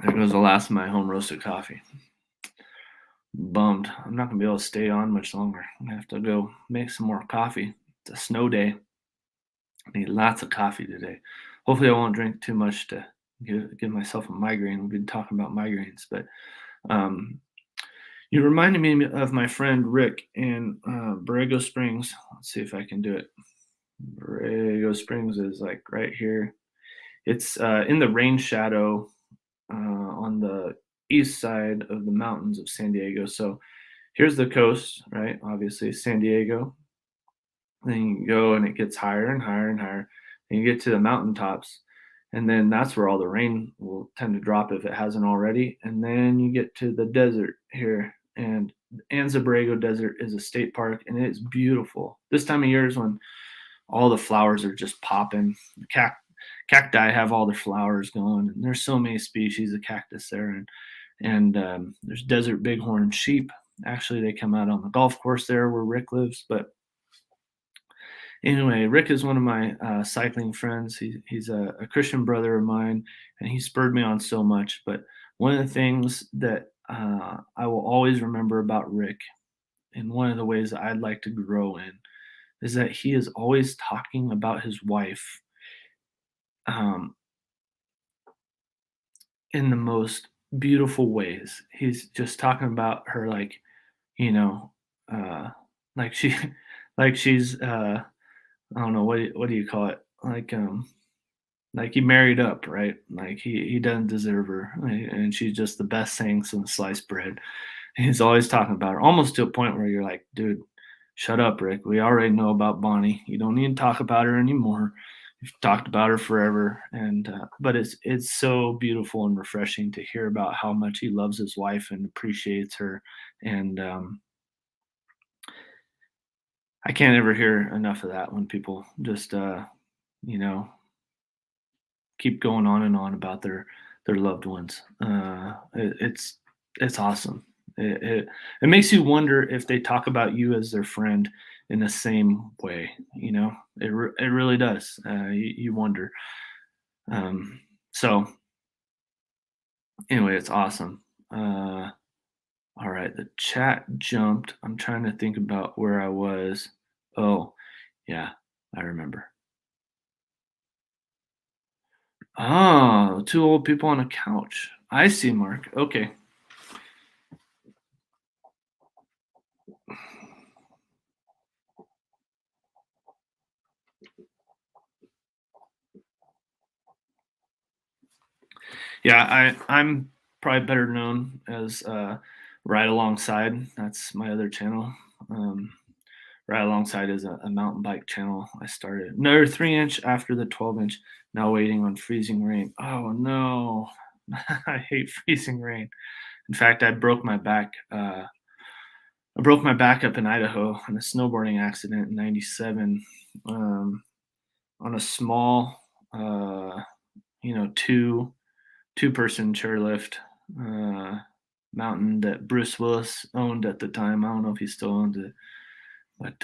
There goes the last of my home roasted coffee. Bummed. I'm not gonna be able to stay on much longer. I'm gonna have to go make some more coffee. It's a snow day. I need lots of coffee today. Hopefully, I won't drink too much to give myself a migraine. We've been talking about migraines, but you reminded me of my friend Rick in Borrego Springs. Let's see if I can do it. Borrego Springs is like right here. It's in the rain shadow on the east side of the mountains of San Diego. So here's the coast, right? Obviously, San Diego. Then you go and it gets higher and higher and higher. And you get to the mountaintops. And then that's where all the rain will tend to drop if it hasn't already. And then you get to the desert here. And Anza Borrego Desert is a state park and it's beautiful. This time of year is when all the flowers are just popping. The cacti have all their flowers going. And there's so many species of cactus there. And there's desert bighorn sheep. Actually, they come out on the golf course there where Rick lives. But anyway, Rick is one of my cycling friends. He's a Christian brother of mine, and he spurred me on so much. But one of the things that I will always remember about Rick, and one of the ways that I'd like to grow in, is that he is always talking about his wife um, in the most beautiful ways. He's just talking about her like, you know, uh, like she, like she's, I don't know what do you call it, like he married up, right? Like he doesn't deserve her, and she's just the best thing since sliced bread. He's always talking about her, almost to a point where you're like, dude, shut up, Rick. We already know about Bonnie. You don't need to talk about her anymore. You've talked about her forever, and but it's so beautiful and refreshing to hear about how much he loves his wife and appreciates her, and I can't ever hear enough of that when people just you know keep going on and on about their loved ones. It's awesome. It makes you wonder if they talk about you as their friend in the same way. It really does. You wonder. So anyway, it's awesome. All right, the chat jumped. I'm trying to think about where I was. Oh, yeah. I remember. Oh, two old people on a couch. I see, Mark. Okay. Yeah, I'm probably better known as Ride Alongside. That's my other channel. Um, Ride Alongside is a mountain bike channel I started. Another 3 inch after the 12 inch. Now waiting on freezing rain. Oh no, I hate freezing rain. In fact, I broke my back up in Idaho in a snowboarding accident in '97 um, on a small, uh, two-person chairlift mountain that Bruce Willis owned at the time. I don't know if he still owns it, but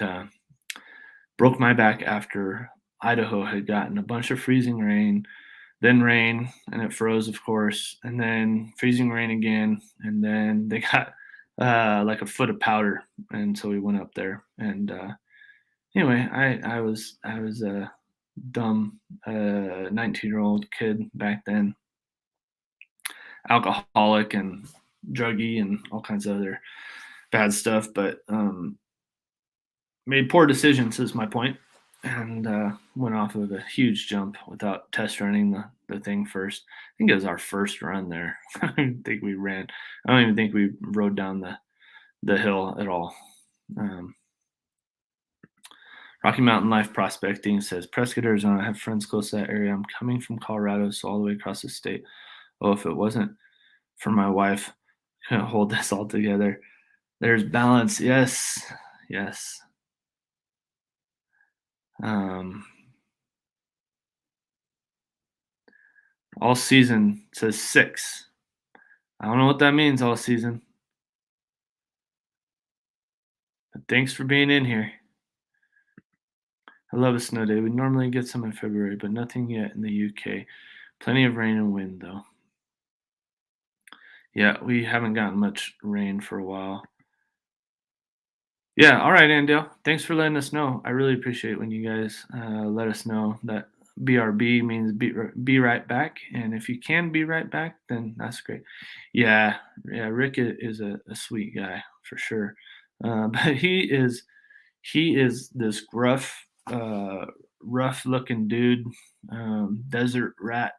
broke my back after Idaho had gotten a bunch of freezing rain, then rain, and it froze, of course, and then freezing rain again, and then they got like a foot of powder, and so we went up there. And anyway, I was a dumb 19-year-old kid back then, alcoholic and druggy and all kinds of other bad stuff, but made poor decisions is my point, and went off of a huge jump without test running the thing first. I think it was our first run there. I don't even think we ran. I don't even think we rode down the hill at all. Um, Rocky Mountain Life Prospecting says Prescott, Arizona. I have friends close to that area. I'm coming from Colorado, so all the way across the state. Oh, if it wasn't for my wife, I couldn't hold this all together. There's balance. Yes, yes. Um, all season says 6. I don't know what that means, all season. But thanks for being in here. I love a snow day. We normally get some in February, but nothing yet in the UK. Plenty of rain and wind, though. Yeah, we haven't gotten much rain for a while. Yeah, all right, Andale. Thanks for letting us know. I really appreciate when you guys let us know that BRB means be right back, and if you can be right back, then that's great. Yeah, yeah. Rick is a sweet guy for sure, but he is this rough looking dude, desert rat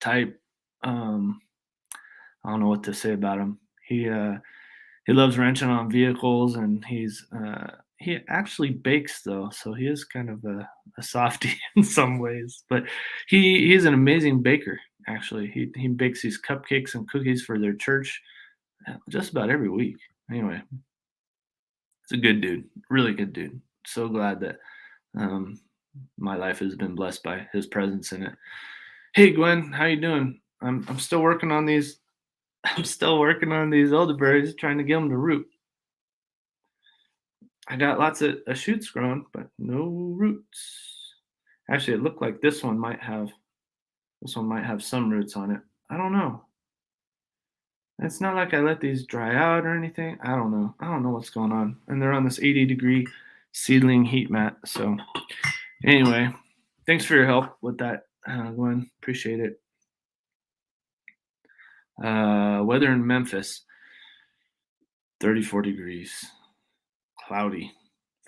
type. Um, I don't know what to say about him. He loves wrenching on vehicles, and he actually bakes though, so he is kind of a softie in some ways. But he's an amazing baker. Actually, he bakes these cupcakes and cookies for their church just about every week. Anyway, it's a good dude, really good dude. So glad that um, my life has been blessed by his presence in it. Hey Gwen, how you doing? I'm still working on these. I'm still working on these elderberries, trying to get them to root. I got lots of shoots growing, but no roots. Actually, it looked like this one might have some roots on it. I don't know. It's not like I let these dry out or anything. I don't know. I don't know what's going on. And they're on this 80-degree seedling heat mat. So anyway, thanks for your help with that, Gwen. Appreciate it. Weather in Memphis, 34 degrees, cloudy,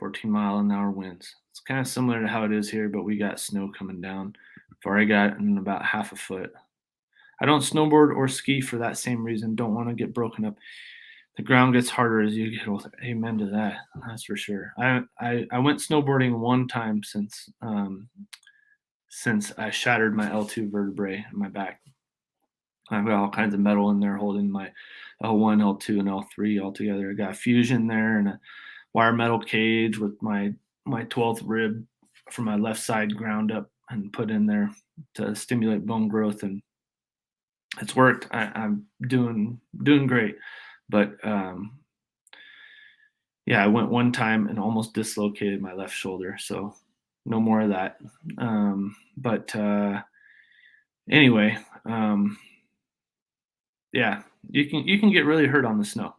14-mile-an-hour winds. It's kind of similar to how it is here, but we got snow coming down. Before I got in about half a foot. I don't snowboard or ski for that same reason. Don't want to get broken up. The ground gets harder as you get older. Amen to that. That's for sure. I went snowboarding one time since I shattered my L2 vertebrae in my back. I've got all kinds of metal in there holding my L1, L2, and L3 all together. I got a fusion there and a wire metal cage with my 12th rib from my left side ground up and put in there to stimulate bone growth, and it's worked. I'm doing great, but yeah, I went one time and almost dislocated my left shoulder, so no more of that. But anyway, yeah, you can get really hurt on the snow.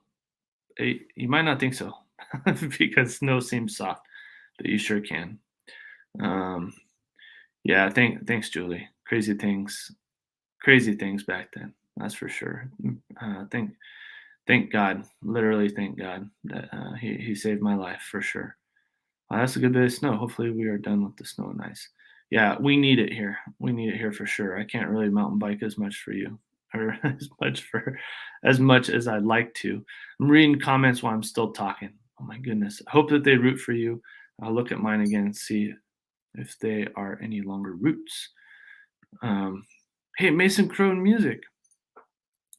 You might not think so because snow seems soft, but you sure can. Um, yeah, thanks, Julie. Crazy things back then. That's for sure. Thank God, literally thank God that he saved my life for sure. That's a good bit of snow. Hopefully, we are done with the snow and ice. Yeah, we need it here. We need it here for sure. I can't really mountain bike as much for you, or as much as I'd like to. I'm reading comments while I'm still talking. Oh my goodness. I hope that they root for you. I'll look at mine again and see if they are any longer roots. Hey, Mason Crone Music.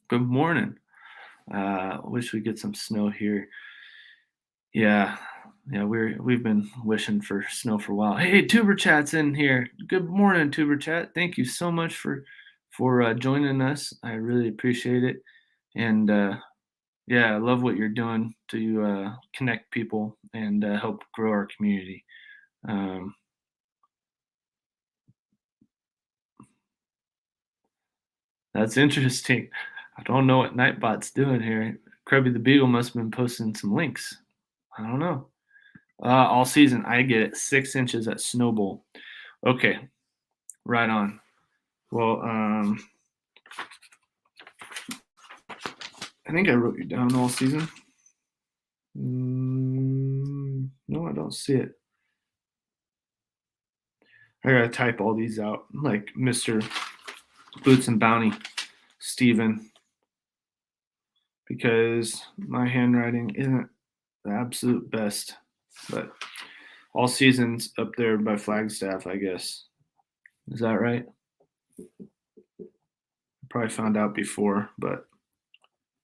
Good morning. Wish we get some snow here. Yeah, yeah, we've been wishing for snow for a while. Hey, Tuber Chat's in here. Good morning, Tuber Chat. Thank you so much for joining us. I really appreciate it, and yeah, I love what you're doing to connect people and help grow our community. Um, that's interesting. I don't know what Nightbot's doing here. Krubby the Beagle must have been posting some links. I don't know. All season, I get it. 6 inches at Snowball. Okay, right on. Well, I think I wrote you down all season. No, I don't see it. I gotta type all these out, like Mr. Boots and Bounty, Steven, because my handwriting isn't the absolute best. But all seasons up there by Flagstaff, I guess. Is that right? Probably found out before, but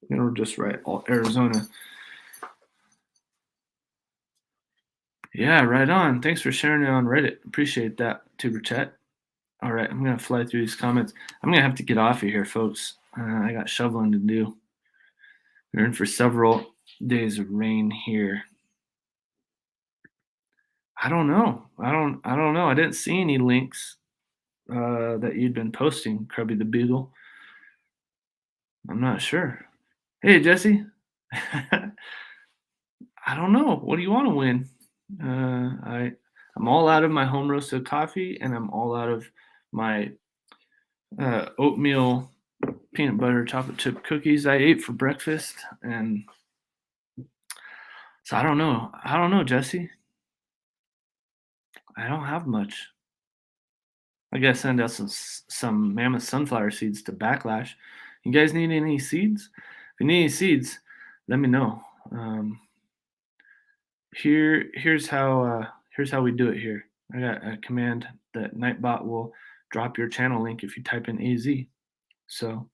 we're just right. All Arizona. Yeah, right on. Thanks for sharing it on Reddit. Appreciate that, Tuber Chat. All right, I'm gonna fly through these comments. I'm gonna have to get off of here, folks. I got shoveling to do. We're in for several days of rain here. I don't know. I don't know. I didn't see any links that you'd been posting, Krubby the Beagle. I'm not sure. Hey, Jesse. I don't know. What do you want to win? I'm all out of my home roasted coffee, and I'm all out of my oatmeal peanut butter chocolate chip cookies I ate for breakfast, and so I don't know. I don't know, Jesse. I don't have much. I gotta send out some mammoth sunflower seeds to Backlash. You guys need any seeds? If you need any seeds, let me know. Here's how we do it here. I got a command that Nightbot will drop your channel link if you type in AZ. So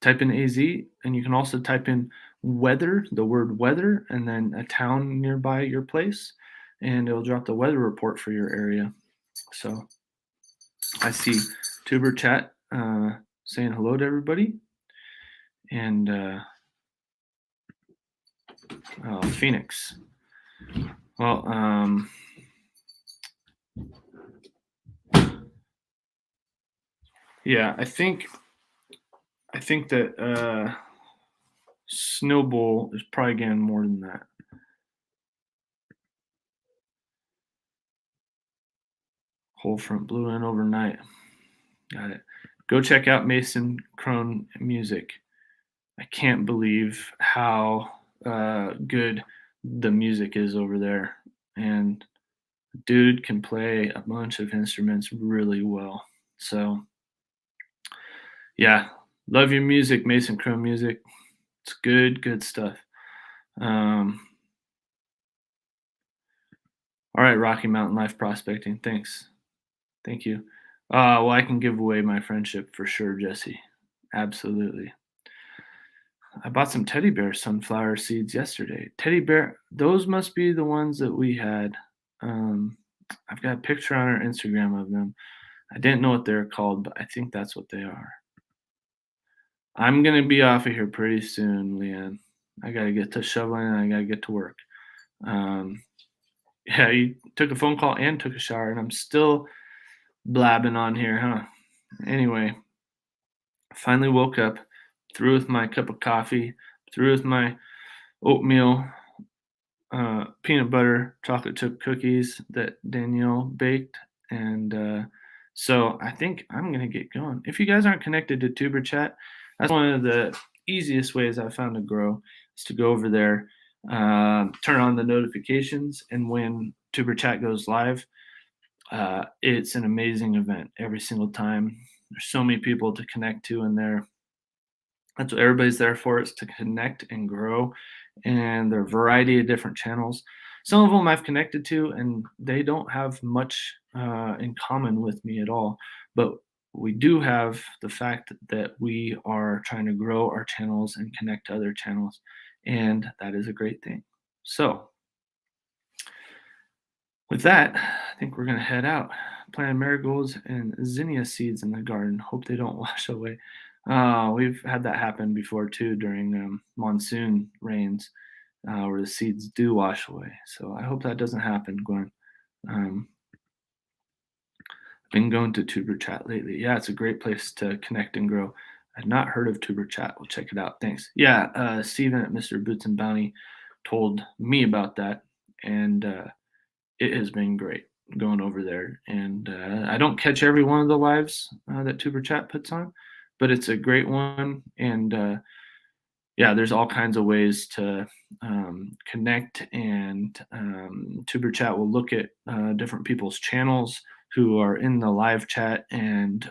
type in AZ, and you can also type in weather, the word weather, and then a town nearby your place, and it'll drop the weather report for your area. So I see Tuber Chat saying hello to everybody, and Phoenix. Well, yeah, I think that Snowball is probably getting more than that. Whole front blew in overnight. Got it. Go check out Mason Crone Music. I can't believe how good the music is over there, and dude can play a bunch of instruments really well. So yeah, love your music, Mason Crone Music. It's good stuff. All right, Rocky Mountain Life Prospecting. Thanks. Thank you. Well, I can give away my friendship for sure, Jesse. Absolutely. I bought some teddy bear sunflower seeds yesterday. Teddy bear, those must be the ones that we had. I've got a picture on our Instagram of them. I didn't know what they're called, but I think that's what they are. I'm gonna be off of here pretty soon, Leanne. I gotta get to shoveling and I gotta get to work. Yeah, you took a phone call and took a shower, and I'm still blabbing on here, huh? Anyway, finally woke up, through with my cup of coffee, through with my oatmeal, peanut butter chocolate chip cookies that Danielle baked, and so I think I'm gonna get going. If you guys aren't connected to Tuber Chat, that's one of the easiest ways I found to grow is to go over there, turn on the notifications, and when Tuber Chat goes live, it's an amazing event every single time. There's so many people to connect to in there. That's what everybody's there for, is to connect and grow, and there are a variety of different channels. Some of them I've connected to, and they don't have much in common with me at all. But we do have the fact that we are trying to grow our channels and connect to other channels, and that is a great thing. So, with that, I think we're gonna head out. Planting marigolds and zinnia seeds in the garden. Hope they don't wash away. We've had that happen before too during monsoon rains, where the seeds do wash away. So I hope that doesn't happen, Glenn. Um, been going to Tuber Chat lately. Yeah, it's a great place to connect and grow. I'd not heard of Tuber Chat. We'll check it out. Thanks. Yeah, Steven at Mr. Boots and Bounty told me about that, and it has been great going over there. And I don't catch every one of the lives that Tuber Chat puts on, but it's a great one. And yeah, there's all kinds of ways to connect. And Tuber Chat will look at different people's channels who are in the live chat and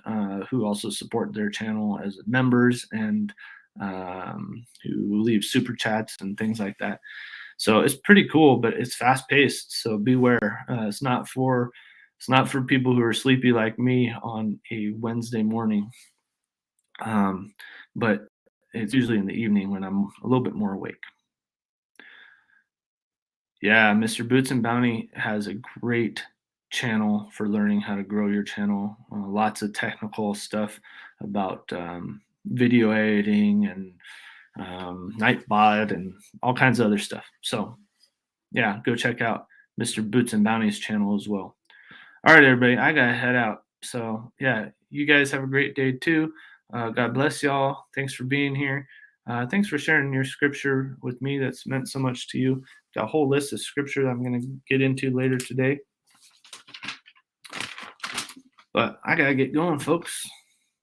who also support their channel as members and who leave super chats and things like that. So it's pretty cool, but it's fast paced. So beware. It's not for people who are sleepy like me on a Wednesday morning. But it's usually in the evening when I'm a little bit more awake. Yeah, Mr. Boots and Bounty has a great channel for learning how to grow your channel. Lots of technical stuff about video editing and Nightbot and all kinds of other stuff. So yeah, go check out Mr. Boots and Bounty's channel as well. All right, everybody, I gotta head out. So yeah, you guys have a great day too. God bless y'all. Thanks for being here. Thanks for sharing your scripture with me. That's meant so much to you. Got a whole list of scripture that I'm going to get into later today. But I gotta get going, folks.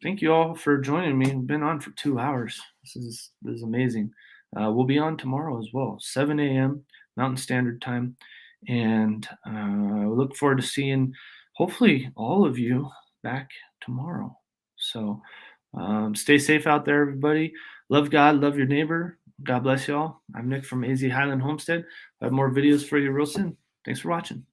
Thank you all for joining me. We've been on for 2 hours. This is amazing. We'll be on tomorrow as well, 7 a.m. Mountain Standard Time, and we look forward to seeing hopefully all of you back tomorrow. So stay safe out there, everybody. Love God, love your neighbor. God bless y'all. I'm Nick from AZ Highland Homestead. I have more videos for you real soon. Thanks for watching.